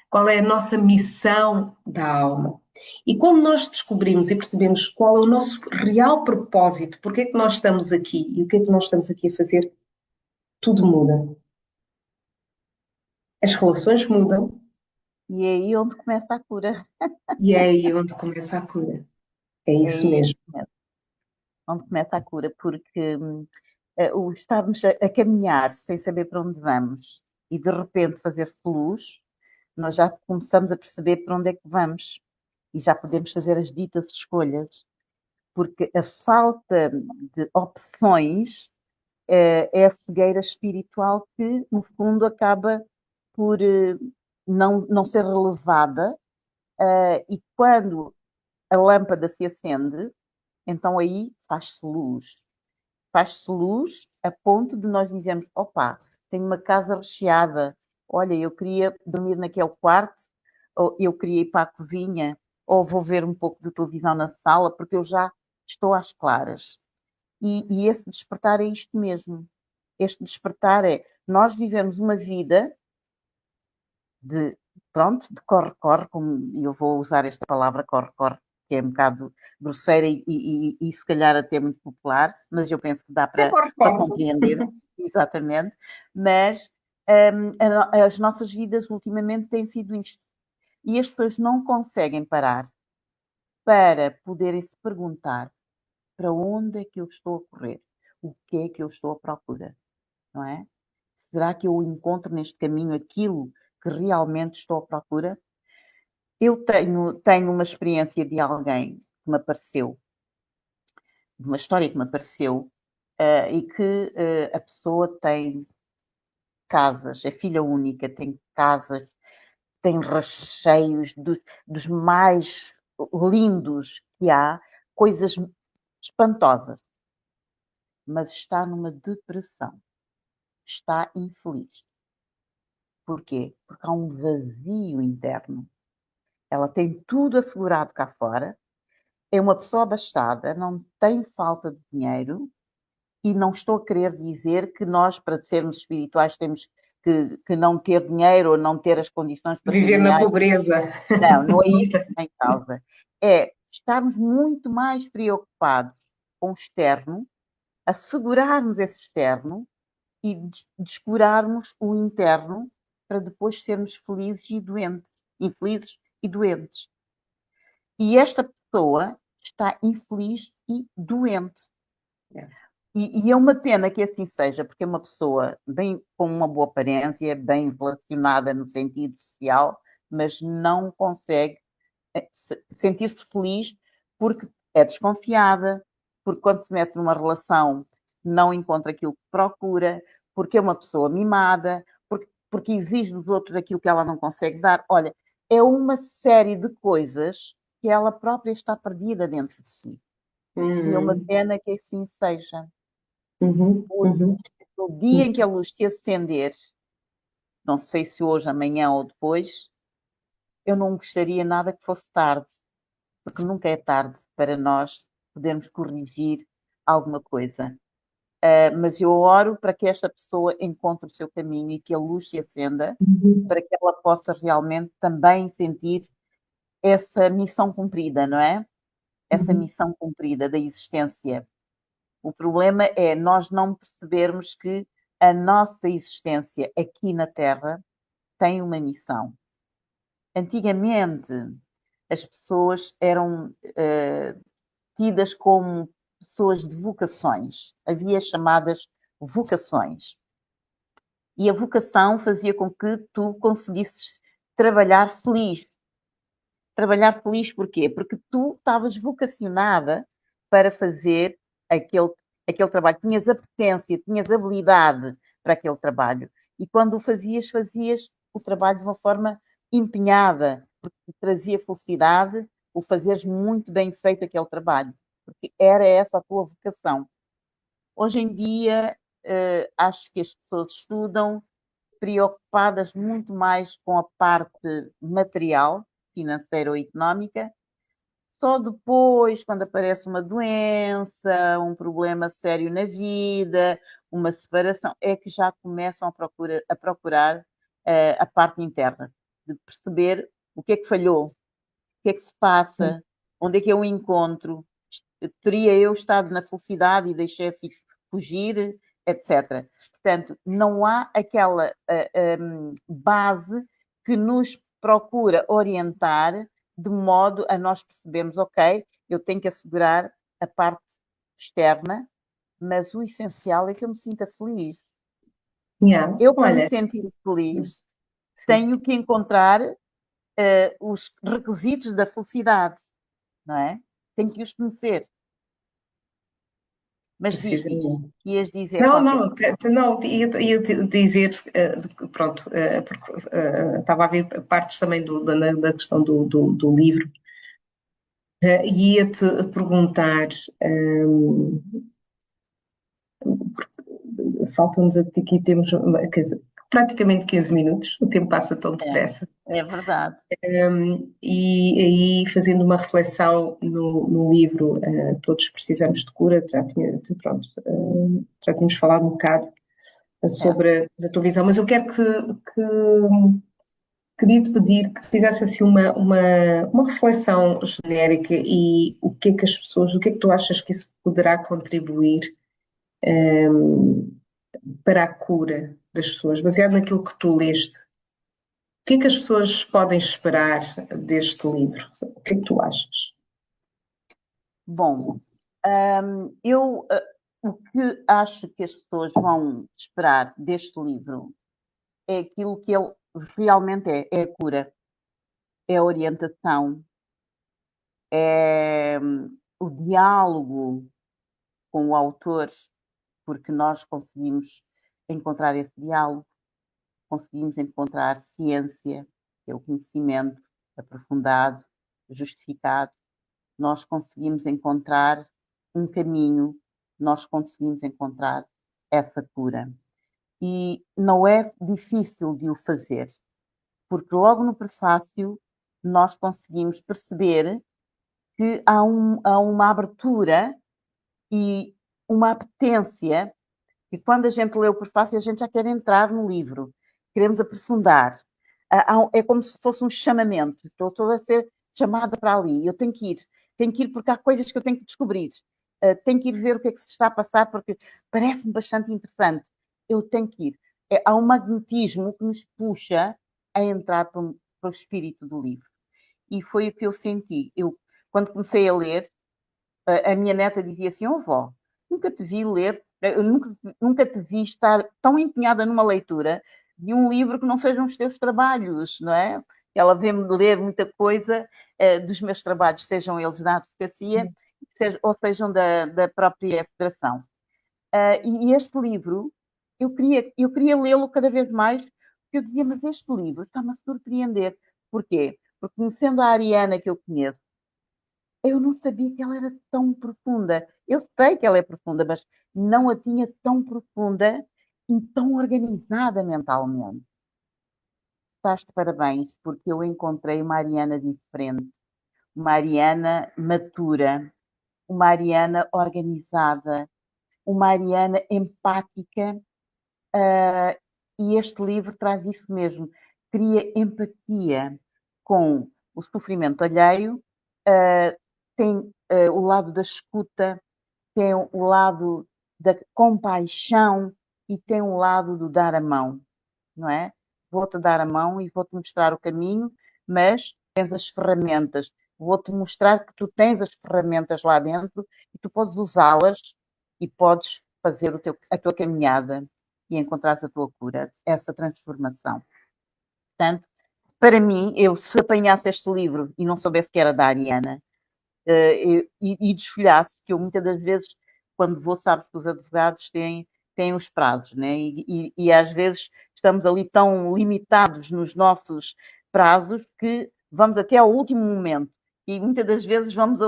qual é a nossa missão da alma. E quando nós descobrimos e percebemos qual é o nosso real propósito, porque é que nós estamos aqui e o que é que nós estamos aqui a fazer, tudo muda. As relações mudam. E é aí onde começa a cura. E é aí onde começa a cura. É É isso aí mesmo. onde começa a cura, porque o estarmos a caminhar sem saber para onde vamos e de repente fazer-se luz, nós já começamos a perceber para onde é que vamos e já podemos fazer as ditas escolhas, porque a falta de opções é a cegueira espiritual que, no fundo, acaba por não ser relevada, e quando a lâmpada se acende, então aí faz-se luz. Faz-se luz a ponto de nós dizermos, opa, tenho uma casa recheada, olha, eu queria dormir naquele quarto, ou eu queria ir para a cozinha, ou vou ver um pouco de televisão na sala, porque eu já estou às claras. E esse despertar é isto mesmo. Este despertar é, nós vivemos uma vida de, pronto, de corre-corre, como eu vou usar esta palavra corre-corre, que é um bocado grosseira e se calhar até muito popular, mas eu penso que dá É para corre-corre. compreender, exatamente. Mas as nossas vidas ultimamente têm sido isto. E as pessoas não conseguem parar para poderem se perguntar para onde é que eu estou a correr? O que é que eu estou à procura? Não é? Será que eu encontro neste caminho aquilo que realmente estou à procura? Eu tenho uma experiência de alguém que me apareceu, de uma história que me apareceu, e que a pessoa tem casas, é filha única, tem casas, tem recheios dos mais lindos que há, coisas espantosas, mas está numa depressão, está infeliz. Porquê? Porque há um vazio interno. Ela tem tudo assegurado cá fora, é uma pessoa abastada, não tem falta de dinheiro, e não estou a querer dizer que nós, para sermos espirituais, temos que não ter dinheiro ou não ter as condições para ter Viver na dinheiro. pobreza. Não é isso que tem causa. É estarmos muito mais preocupados com o externo, assegurarmos esse externo e descurarmos o interno para depois sermos felizes e doentes, infelizes e doentes. E esta pessoa está infeliz e doente. É. E é uma pena que assim seja, porque é uma pessoa bem, com uma boa aparência, bem relacionada no sentido social, mas não consegue sentir-se feliz porque é desconfiada, porque quando se mete numa relação não encontra aquilo que procura, porque é uma pessoa mimada, porque exige dos outros aquilo que ela não consegue dar. Olha, é uma série de coisas que ela própria está perdida dentro de si. E é uma Uhum, pena que assim seja. uhum, Porque uhum. no dia em que a luz se acender, não sei se hoje, amanhã ou depois, eu não gostaria nada que fosse tarde, porque nunca é tarde para nós podermos corrigir alguma coisa. Mas eu oro para que esta pessoa encontre o seu caminho e que a luz se acenda, Uhum. para que ela possa realmente também sentir essa missão cumprida, não é? Essa Uhum. missão cumprida da existência. O problema é nós não percebermos que a nossa existência aqui na Terra tem uma missão. Antigamente, as pessoas eram tidas como pessoas de vocações. Havia chamadas vocações. E a vocação fazia com que tu conseguisses trabalhar feliz. Trabalhar feliz porquê? Porque tu estavas vocacionada para fazer aquele, aquele trabalho. Tinhas apetência, tinhas habilidade para aquele trabalho. E quando o fazias, fazias o trabalho de uma forma empenhada, porque te trazia felicidade o fazeres muito bem feito aquele trabalho. Porque era essa a tua vocação. Hoje em dia, acho que as pessoas estudam preocupadas muito mais com a parte material, financeira ou económica. Só depois, quando aparece uma doença, um problema sério na vida, uma separação, é que já começam a procurar a parte interna, de perceber o que é que falhou, o que é que se passa, onde é que eu encontro, teria eu estado na felicidade e deixei fugir, etc. Portanto, não há aquela base que nos procura orientar de modo a nós percebermos, ok, eu tenho que assegurar a parte externa, mas o essencial é que eu me sinta feliz. Yeah. Eu, para me Olha, sentir feliz, sim, tenho que encontrar os requisitos da felicidade, não é? Tenho que os conhecer. Mas diz, precisamente. ias dizer Não, qualquer não, coisa. não, ia dizer, pronto, porque estava a ver partes também da questão do livro, e ia-te perguntar, faltam-nos aqui, temos, quer dizer, praticamente 15 minutos, o tempo passa tão depressa. É verdade. E aí, fazendo uma reflexão no livro, Todos Precisamos de Cura, pronto, já tínhamos falado um bocado Certo. sobre a tua visão, mas eu quero queria te pedir que fizesse assim uma reflexão genérica e o que é que as pessoas, o que é que tu achas que isso poderá contribuir para a cura das pessoas, baseado naquilo que tu leste. O que é que as pessoas podem esperar deste livro? O que é que tu achas? Bom, eu o que acho que as pessoas vão esperar deste livro é aquilo que ele realmente é a cura, é a orientação, é o diálogo com o autor, porque nós conseguimos encontrar esse diálogo, conseguimos encontrar ciência, que é o conhecimento aprofundado, justificado, nós conseguimos encontrar um caminho, nós conseguimos encontrar essa cura. E não é difícil de o fazer, porque logo no prefácio nós conseguimos perceber que há uma abertura e uma apetência, e quando a gente lê o prefácio a gente já quer entrar no livro, queremos aprofundar. É como se fosse um chamamento, estou a ser chamada para ali, eu tenho que ir porque há coisas que eu tenho que descobrir, tenho que ir ver o que é que se está a passar porque parece-me bastante interessante, eu tenho que ir. Há um magnetismo que nos puxa a entrar para o espírito do livro. E foi o que eu senti. Eu, quando comecei a ler, a minha neta dizia assim: "Oh, vó, nunca te vi ler, eu nunca te vi estar tão empenhada numa leitura de um livro que não sejam os teus trabalhos, não é?" Ela vê-me ler muita coisa dos meus trabalhos, sejam eles da advocacia, ou sejam da própria Federação. E este livro, eu queria lê-lo cada vez mais, porque eu dizia, mas este livro está-me a surpreender. Porquê? Porque conhecendo a Ariana que eu conheço, eu não sabia que ela era tão profunda. Eu sei que ela é profunda, mas não a tinha tão profunda e tão organizada mentalmente. estás de parabéns, porque eu encontrei uma Ariana diferente, uma Ariana matura, uma Ariana organizada, uma Ariana empática, e este livro traz isso mesmo, cria empatia com o sofrimento alheio, tem o lado da escuta, tem o lado da compaixão e tem o lado do dar a mão, não é? Vou-te dar a mão e vou-te mostrar o caminho, mas tens as ferramentas. Vou-te mostrar que tu tens as ferramentas lá dentro e tu podes usá-las e podes fazer a tua caminhada e encontrares a tua cura, essa transformação. Portanto, para mim, eu se apanhasse este livro e não soubesse que era da Ariana, e desfolhasse, que eu muitas das vezes, quando vou, sabes que os advogados têm os prazos, né? E às vezes estamos ali tão limitados nos nossos prazos que vamos até ao último momento. E muitas das vezes vamos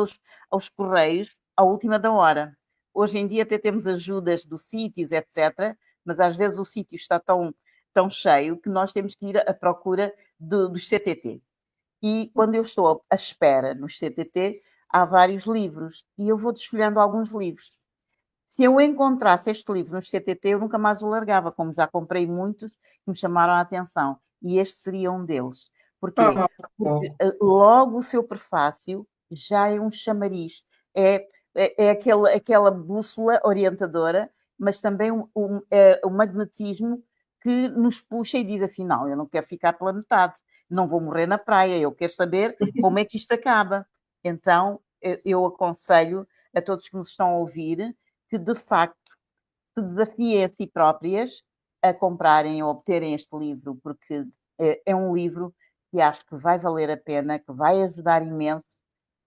aos correios à última da hora. Hoje em dia até temos ajudas do sítios, etc., mas às vezes o sítio está tão cheio que nós temos que ir à procura dos CTT. E quando eu estou à espera nos CTT, há vários livros e eu vou desfolhando alguns livros. Se eu encontrasse este livro nos CTT, eu nunca mais o largava, como já comprei muitos que me chamaram a atenção. E este seria um deles. Porquê? Ah, Porque logo o seu prefácio já é um chamariz. É aquela bússola orientadora, mas também um magnetismo que nos puxa e diz assim, não, eu não quero ficar pela metade, não vou morrer na praia, eu quero saber como é que isto acaba. Então, eu aconselho a todos que nos estão a ouvir que, de facto, se desafiem a si próprias a comprarem ou obterem este livro, porque é um livro que acho que vai valer a pena, que vai ajudar imenso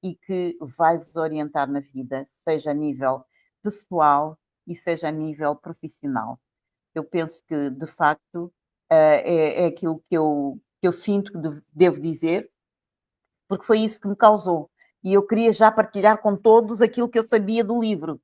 e que vai vos orientar na vida, seja a nível pessoal e seja a nível profissional. Eu penso que, de facto, é aquilo que eu sinto que devo dizer, porque foi isso que me causou. E eu queria já partilhar com todos aquilo que eu sabia do livro.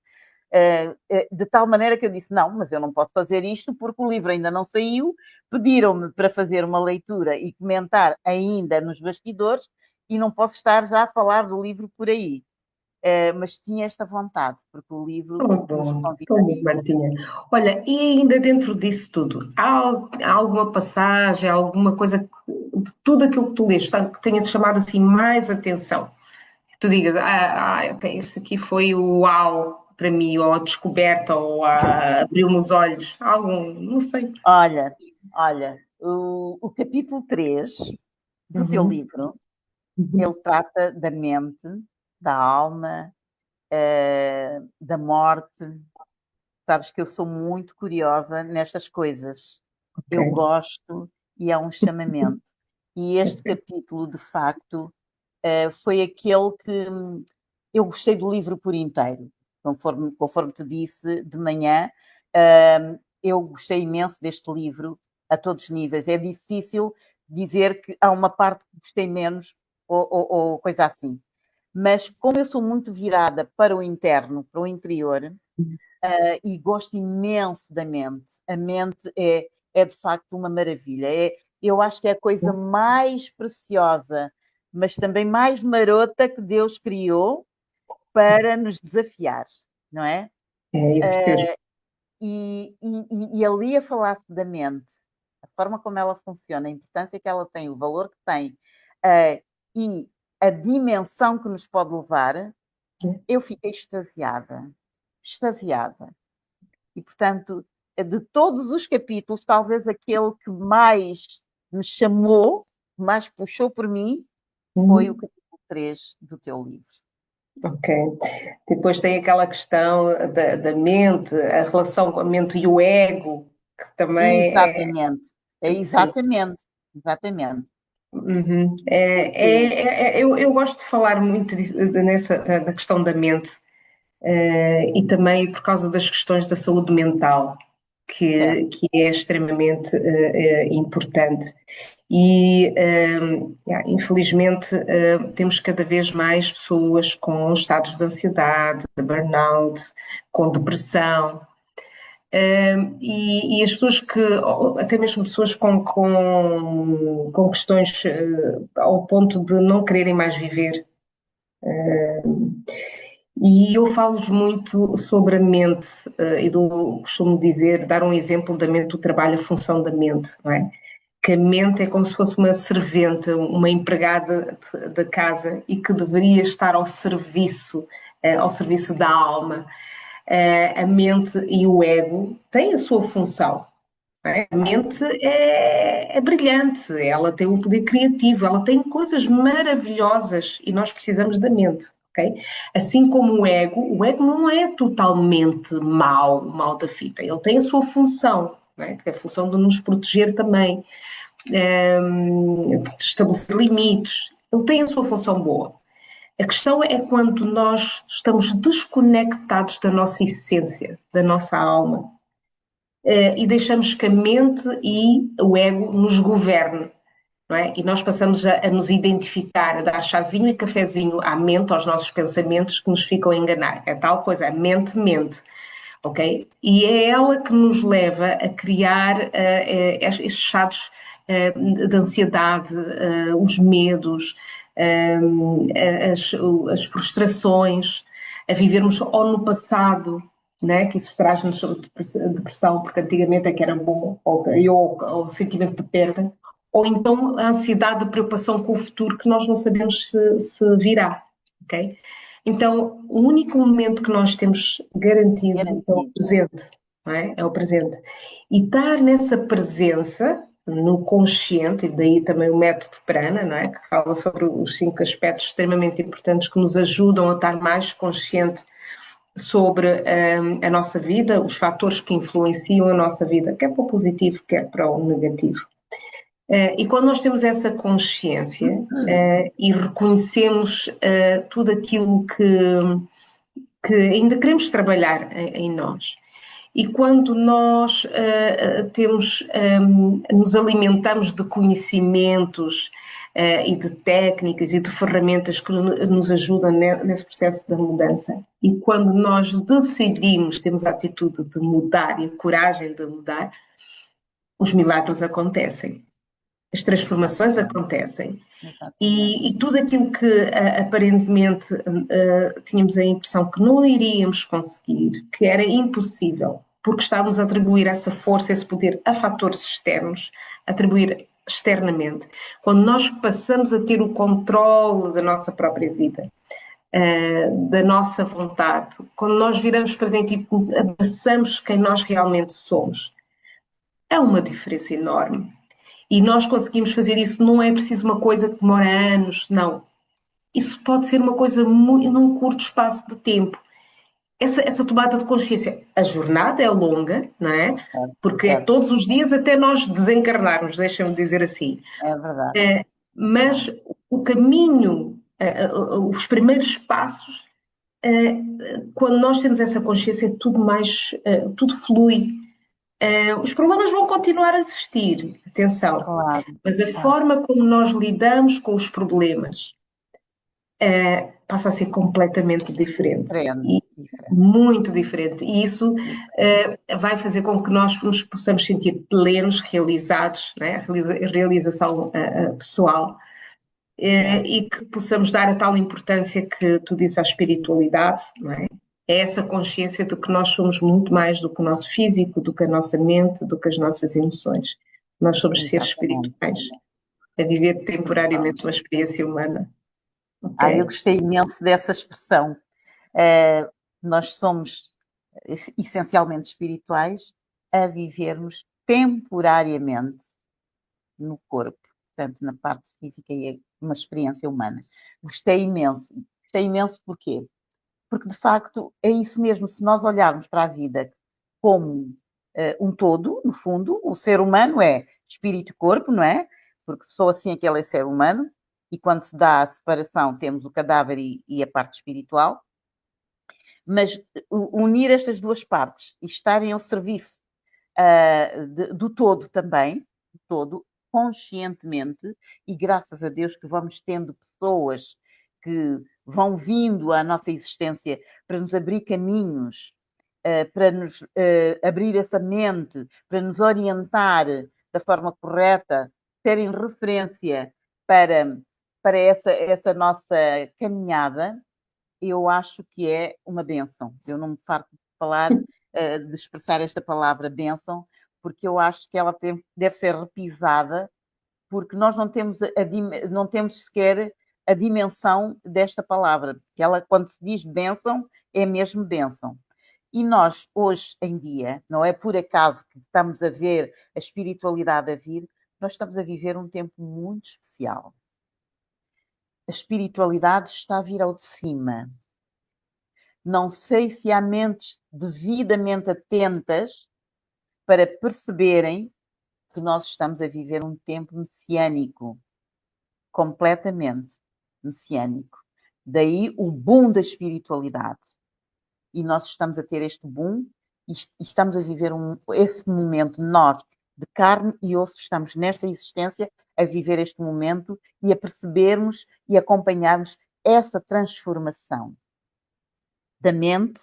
De tal maneira que eu disse, não, mas eu não posso fazer isto porque o livro ainda não saiu, pediram-me para fazer uma leitura e comentar ainda nos bastidores e não posso estar já a falar do livro por aí. Mas tinha esta vontade, porque o livro nos convida tão a bom, isso. Martinha. Olha, e ainda dentro disso tudo, há alguma passagem, alguma coisa, de tudo aquilo que tu leste, que tenha-te chamado assim mais atenção? Que tu digas, ok, este aqui foi o uau para mim, ou a descoberta, ou abriu-me os olhos, algum, não sei. Olha, o capítulo 3 do teu Uhum, livro, ele uhum, trata da mente, da alma, da morte. Sabes que eu sou muito curiosa nestas coisas. Eu ok, gosto e é um chamamento. E este ok. capítulo, de facto, foi aquele que eu gostei do livro por inteiro. Conforme te disse de manhã, eu gostei imenso deste livro a todos os níveis. É difícil dizer que há uma parte que gostei menos ou coisa assim. Mas como eu sou muito virada para o interno, para o interior, e gosto imenso da mente. A mente é de facto uma maravilha. Eu acho que é a coisa mais preciosa, mas também mais marota que Deus criou para nos desafiar, não é? É isso mesmo. E ali a falar-se da mente, a forma como ela funciona, a importância que ela tem, o valor que tem, e a dimensão que nos pode levar, eu fiquei extasiada. Extasiada. E, portanto, de todos os capítulos, talvez aquele que mais me chamou, mais puxou por mim, foi o Uhum. capítulo 3 do teu livro. Ok. Depois tem aquela questão da mente, a relação com a mente e o ego, que também é. Exatamente. É Sim. exatamente. Exatamente. Uhum. Porque, Eu gosto de falar muito da questão da mente, e também por causa das questões da saúde mental, certo, que é extremamente importante. E, infelizmente, temos cada vez mais pessoas com estados de ansiedade, de burnout, com depressão. E as pessoas que, até mesmo pessoas com questões ao ponto de não quererem mais viver. E eu falo-lhes muito sobre a mente, costumo dizer, dar um exemplo da mente, do trabalho, a função da mente, não é? Que a mente é como se fosse uma servente, uma empregada da casa e que deveria estar ao serviço da alma. A mente e o ego têm a sua função. Não é? A mente é brilhante, ela tem um poder criativo, ela tem coisas maravilhosas e nós precisamos da mente. Okay? Assim como o ego não é totalmente mau, o mal da fita, ele tem a sua função, não é? Que é a função de nos proteger também, de estabelecer limites, ele tem a sua função boa. A questão é quando nós estamos desconectados da nossa essência, da nossa alma, e deixamos que a mente e o ego nos governe, não é? E nós passamos a nos identificar, a dar chazinho e cafezinho à mente, aos nossos pensamentos que nos ficam a enganar. É tal coisa, a mente mente, ok? E é ela que nos leva a criar estes estados de ansiedade, os medos, as frustrações, a vivermos ou no passado, né? Que isso traz-nos depressão, porque antigamente é que era bom, ou o sentimento de perda, ou então a ansiedade de preocupação com o futuro que nós não sabemos se virá, ok? Então, o único momento que nós temos garantido é o Garantido. presente, não é? É o presente. E estar nessa presença, no consciente, e daí também o método Prana, não é? Que fala sobre os 5 aspectos extremamente importantes que nos ajudam a estar mais consciente sobre a nossa vida, os fatores que influenciam a nossa vida, quer para o positivo, quer para o negativo. E quando nós temos essa consciência e reconhecemos tudo aquilo que ainda queremos trabalhar em nós, e quando nós nos alimentamos de conhecimentos e de técnicas e de ferramentas que nos ajudam nesse processo da mudança, e quando nós decidimos, temos a atitude de mudar e a coragem de mudar, os milagres acontecem. As transformações acontecem. E tudo aquilo que aparentemente tínhamos a impressão que não iríamos conseguir, que era impossível, porque estávamos a atribuir essa força, esse poder a fatores externos, atribuir externamente. Quando nós passamos a ter o controle da nossa própria vida, da nossa vontade, quando nós viramos para dentro e abraçamos quem nós realmente somos, é uma diferença enorme. E nós conseguimos fazer isso, não é preciso uma coisa que demora anos, não. Isso pode ser uma coisa muito, num curto espaço de tempo. Essa tomada de consciência, a jornada é longa, não é? Porque é Certo. todos os dias até nós desencarnarmos, deixa-me dizer assim. É verdade. Mas o caminho, os primeiros passos, quando nós temos essa consciência, tudo mais, tudo flui. Os problemas vão continuar a existir, atenção, Claro, mas a claro. forma como nós lidamos com os problemas passa a ser completamente diferente. Diferente, E diferente. muito diferente. E isso vai fazer com que nós nos possamos sentir plenos, realizados, né? Realização pessoal, e que possamos dar a tal importância que tu dizes à espiritualidade, não é? É essa consciência de que nós somos muito mais do que o nosso físico, do que a nossa mente, do que as nossas emoções. Nós somos seres Exatamente. espirituais, a viver temporariamente Exatamente. uma experiência humana. Eu Ok? gostei imenso dessa expressão. Nós somos essencialmente espirituais a vivermos temporariamente no corpo, portanto, na parte física e é uma experiência humana. Gostei imenso. Gostei imenso porquê? Porque, de facto, é isso mesmo. Se nós olharmos para a vida como um todo, no fundo, o ser humano é espírito e corpo, não é? Porque só assim é que ele é ser humano. E quando se dá a separação, temos o cadáver e a parte espiritual. Mas unir estas duas partes e estarem ao serviço do todo também, do todo, conscientemente, e graças a Deus que vamos tendo pessoas que vão vindo à nossa existência para nos abrir caminhos para nos abrir essa mente, para nos orientar da forma correta, terem referência para essa nossa caminhada, eu acho que é uma bênção. Eu não me farto de falar, de expressar esta palavra bênção, porque eu acho que ela deve ser repisada, porque nós não temos sequer a dimensão desta palavra, que ela, quando se diz bênção, é mesmo bênção. E nós, hoje em dia, não é por acaso que estamos a ver a espiritualidade a vir, nós estamos a viver um tempo muito especial. A espiritualidade está a vir ao de cima. Não sei se há mentes devidamente atentas para perceberem que nós estamos a viver um tempo messiânico, completamente messiânico. Daí o boom da espiritualidade. E nós estamos a ter este boom e estamos a viver esse momento, nós, de carne e osso, estamos nesta existência a viver este momento e a percebermos e acompanharmos essa transformação da mente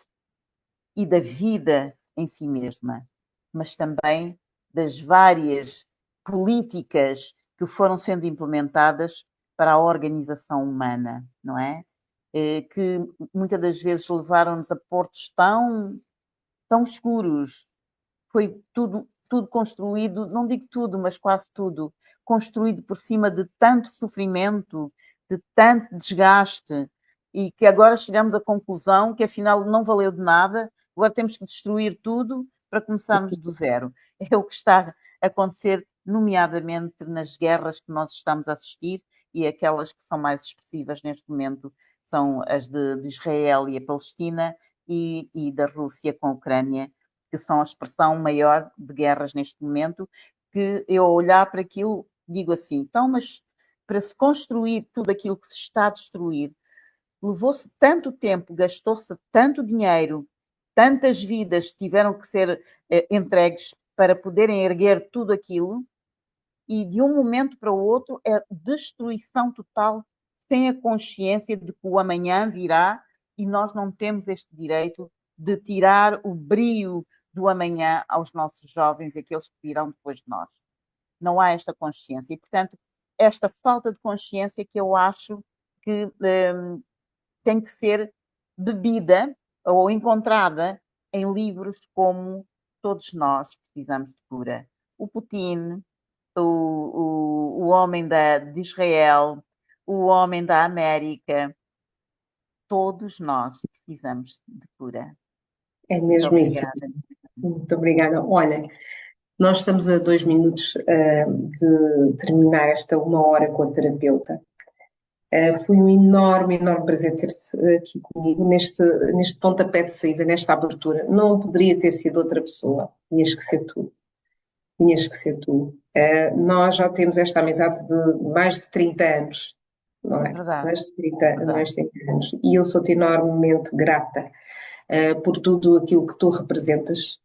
e da vida em si mesma, mas também das várias políticas que foram sendo implementadas para a organização humana, não é? Que muitas das vezes levaram-nos a portos tão escuros. Foi tudo construído, não digo tudo, mas quase tudo, construído por cima de tanto sofrimento, de tanto desgaste, e que agora chegamos à conclusão que afinal não valeu de nada, agora temos que destruir tudo para começarmos do zero. É o que está a acontecer, nomeadamente nas guerras que nós estamos a assistir, e aquelas que são mais expressivas neste momento são as de Israel e a Palestina, e da Rússia com a Ucrânia, que são a expressão maior de guerras neste momento, que eu, ao olhar para aquilo, digo assim, então, mas para se construir tudo aquilo que se está a destruir, levou-se tanto tempo, gastou-se tanto dinheiro, tantas vidas tiveram que ser entregues para poderem erguer tudo aquilo, e de um momento para o outro é destruição total, sem a consciência de que o amanhã virá, e nós não temos este direito de tirar o brilho do amanhã aos nossos jovens, aqueles que virão depois de nós. Não há esta consciência. E, portanto, esta falta de consciência que eu acho que tem que ser bebida ou encontrada em livros como Todos Nós Precisamos de Cura. O Putin, o homem de Israel, o homem da América, todos nós precisamos de cura. É Muito mesmo isso. obrigada. Muito obrigada. Olha, nós estamos a 2 minutos de terminar esta 1 hora com a terapeuta. Foi um enorme, enorme prazer ter-te aqui comigo neste pontapé de saída, nesta abertura. Não poderia ter sido outra pessoa. Tinhas que ser tu. Tinhas que ser tu. Nós já temos esta amizade de mais de 30 anos, não É é? verdade. Mais de 30 anos. E eu sou-te enormemente grata por tudo aquilo que tu representas.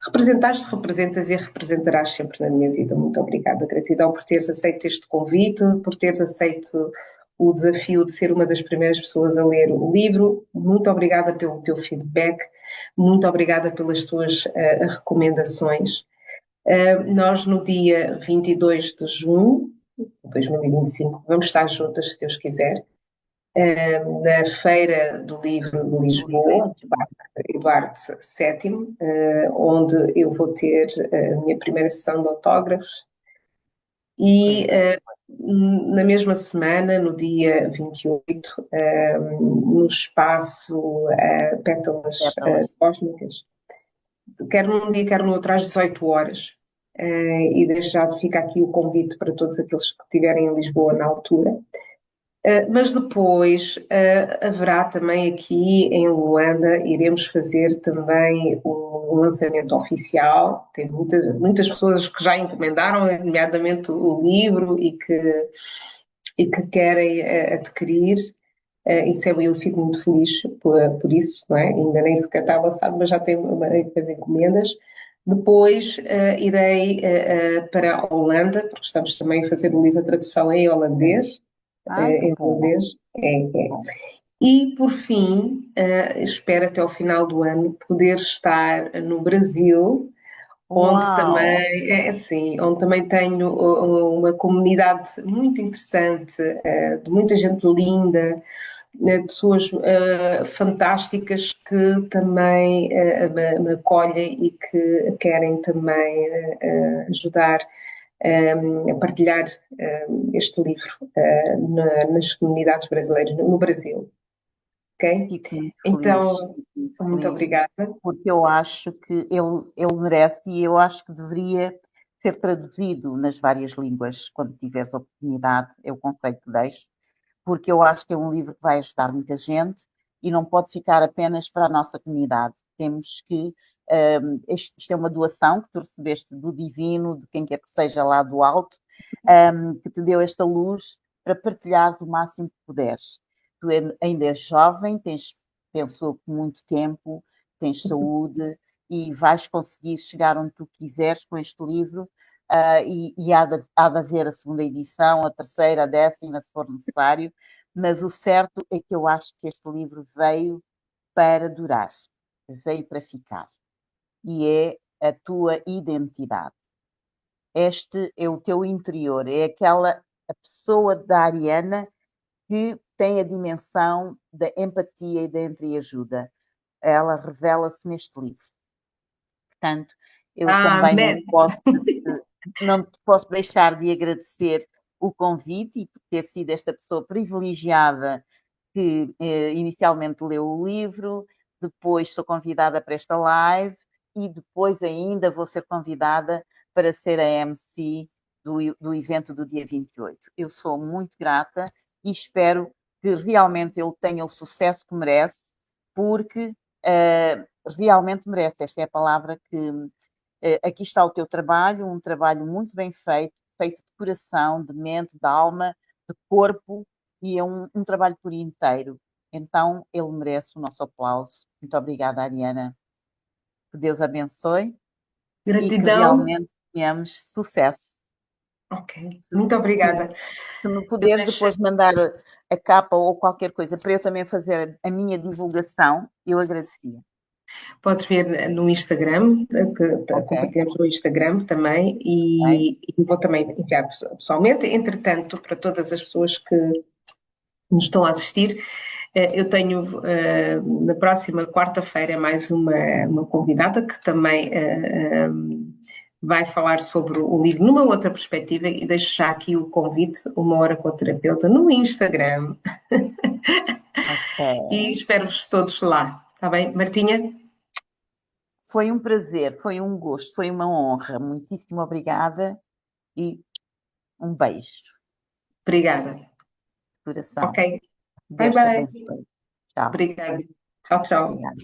Representaste, representas e representarás sempre na minha vida. Muito obrigada. Gratidão por teres aceito este convite, por teres aceito o desafio de ser uma das primeiras pessoas a ler o livro. Muito obrigada pelo teu feedback. Muito obrigada pelas tuas recomendações. Nós, no dia 22 de junho de 2025, vamos estar juntas, se Deus quiser, na Feira do Livro de Lisboa, Eduardo VII, onde eu vou ter a minha primeira sessão de autógrafos. E na mesma semana, no dia 28, no espaço Pétalas Cósmicas, quer num dia, quer no outro, às 18 horas. E deixar de ficar aqui o convite para todos aqueles que estiverem em Lisboa na altura. Mas depois haverá também aqui em Luanda, iremos fazer também um lançamento oficial. Tem muitas pessoas que já encomendaram, nomeadamente o livro, e que querem adquirir. Isso eu fico muito feliz por isso, não é? Ainda nem sequer está lançado, mas já tenho as encomendas. Depois irei para a Holanda, porque estamos também a fazer o livro a tradução em holandês. Em holandês. É. E, por fim, espero até ao final do ano poder estar no Brasil, onde Uau! também, é assim, onde também tenho uma comunidade muito interessante, de muita gente linda, de pessoas fantásticas que também me acolhem e que querem também ajudar a partilhar este livro nas comunidades brasileiras, no Brasil, ok? Fico muito feliz, Então, fico muito muito feliz, obrigada. porque eu acho que ele merece e eu acho que deveria ser traduzido nas várias línguas quando tiveres a oportunidade, é o conselho que deixo, porque eu acho que é um livro que vai ajudar muita gente e não pode ficar apenas para a nossa comunidade. Temos que. Isto é uma doação que tu recebeste do Divino, de quem quer que seja lá do alto, que te deu esta luz para partilhar o máximo que puderes. Tu ainda és jovem, tens, penso, muito tempo, tens saúde e vais conseguir chegar onde tu quiseres com este livro. E há de haver a segunda edição, a terceira, a décima, se for necessário, mas o certo é que eu acho que este livro veio para durar, veio para ficar, e é a tua identidade. Este é o teu interior, é a pessoa da Ariana que tem a dimensão da empatia e da entreajuda. Ela revela-se neste livro. Portanto, eu também Amém. não te posso deixar de agradecer o convite e por ter sido esta pessoa privilegiada que inicialmente leu o livro, depois sou convidada para esta live e depois ainda vou ser convidada para ser a MC do evento do dia 28. Eu sou muito grata e espero que realmente ele tenha o sucesso que merece, porque realmente merece. Esta é a palavra que aqui está o teu trabalho, um trabalho muito bem feito, feito de coração, de mente, de alma, de corpo, e é um trabalho por inteiro. Então, ele merece o nosso aplauso. Muito obrigada, Ariana. Que Deus abençoe e que Gratidão. realmente tenhamos sucesso. Ok, Se, muito se, obrigada. se me Eu puderes deixo, depois mandar a capa ou qualquer coisa para eu também fazer a minha divulgação, eu agradecia. podes ver no Instagram, que Ok? compartilhamos no Instagram também, Ok? e vou também enviar pessoalmente. Entretanto, para todas as pessoas que nos estão a assistir, eu tenho na próxima quarta-feira mais uma convidada que também vai falar sobre o livro numa outra perspectiva e deixo já aqui o convite, uma hora com a terapeuta no Instagram e Ok. espero-vos todos lá. Está bem, Martinha? Foi um prazer, foi um gosto, foi uma honra. Muitíssimo obrigada e um beijo Obrigada. de Ok, coração. bye Deus te bye. abençoe. Tchau. Obrigada. Tchau, tchau. Obrigada.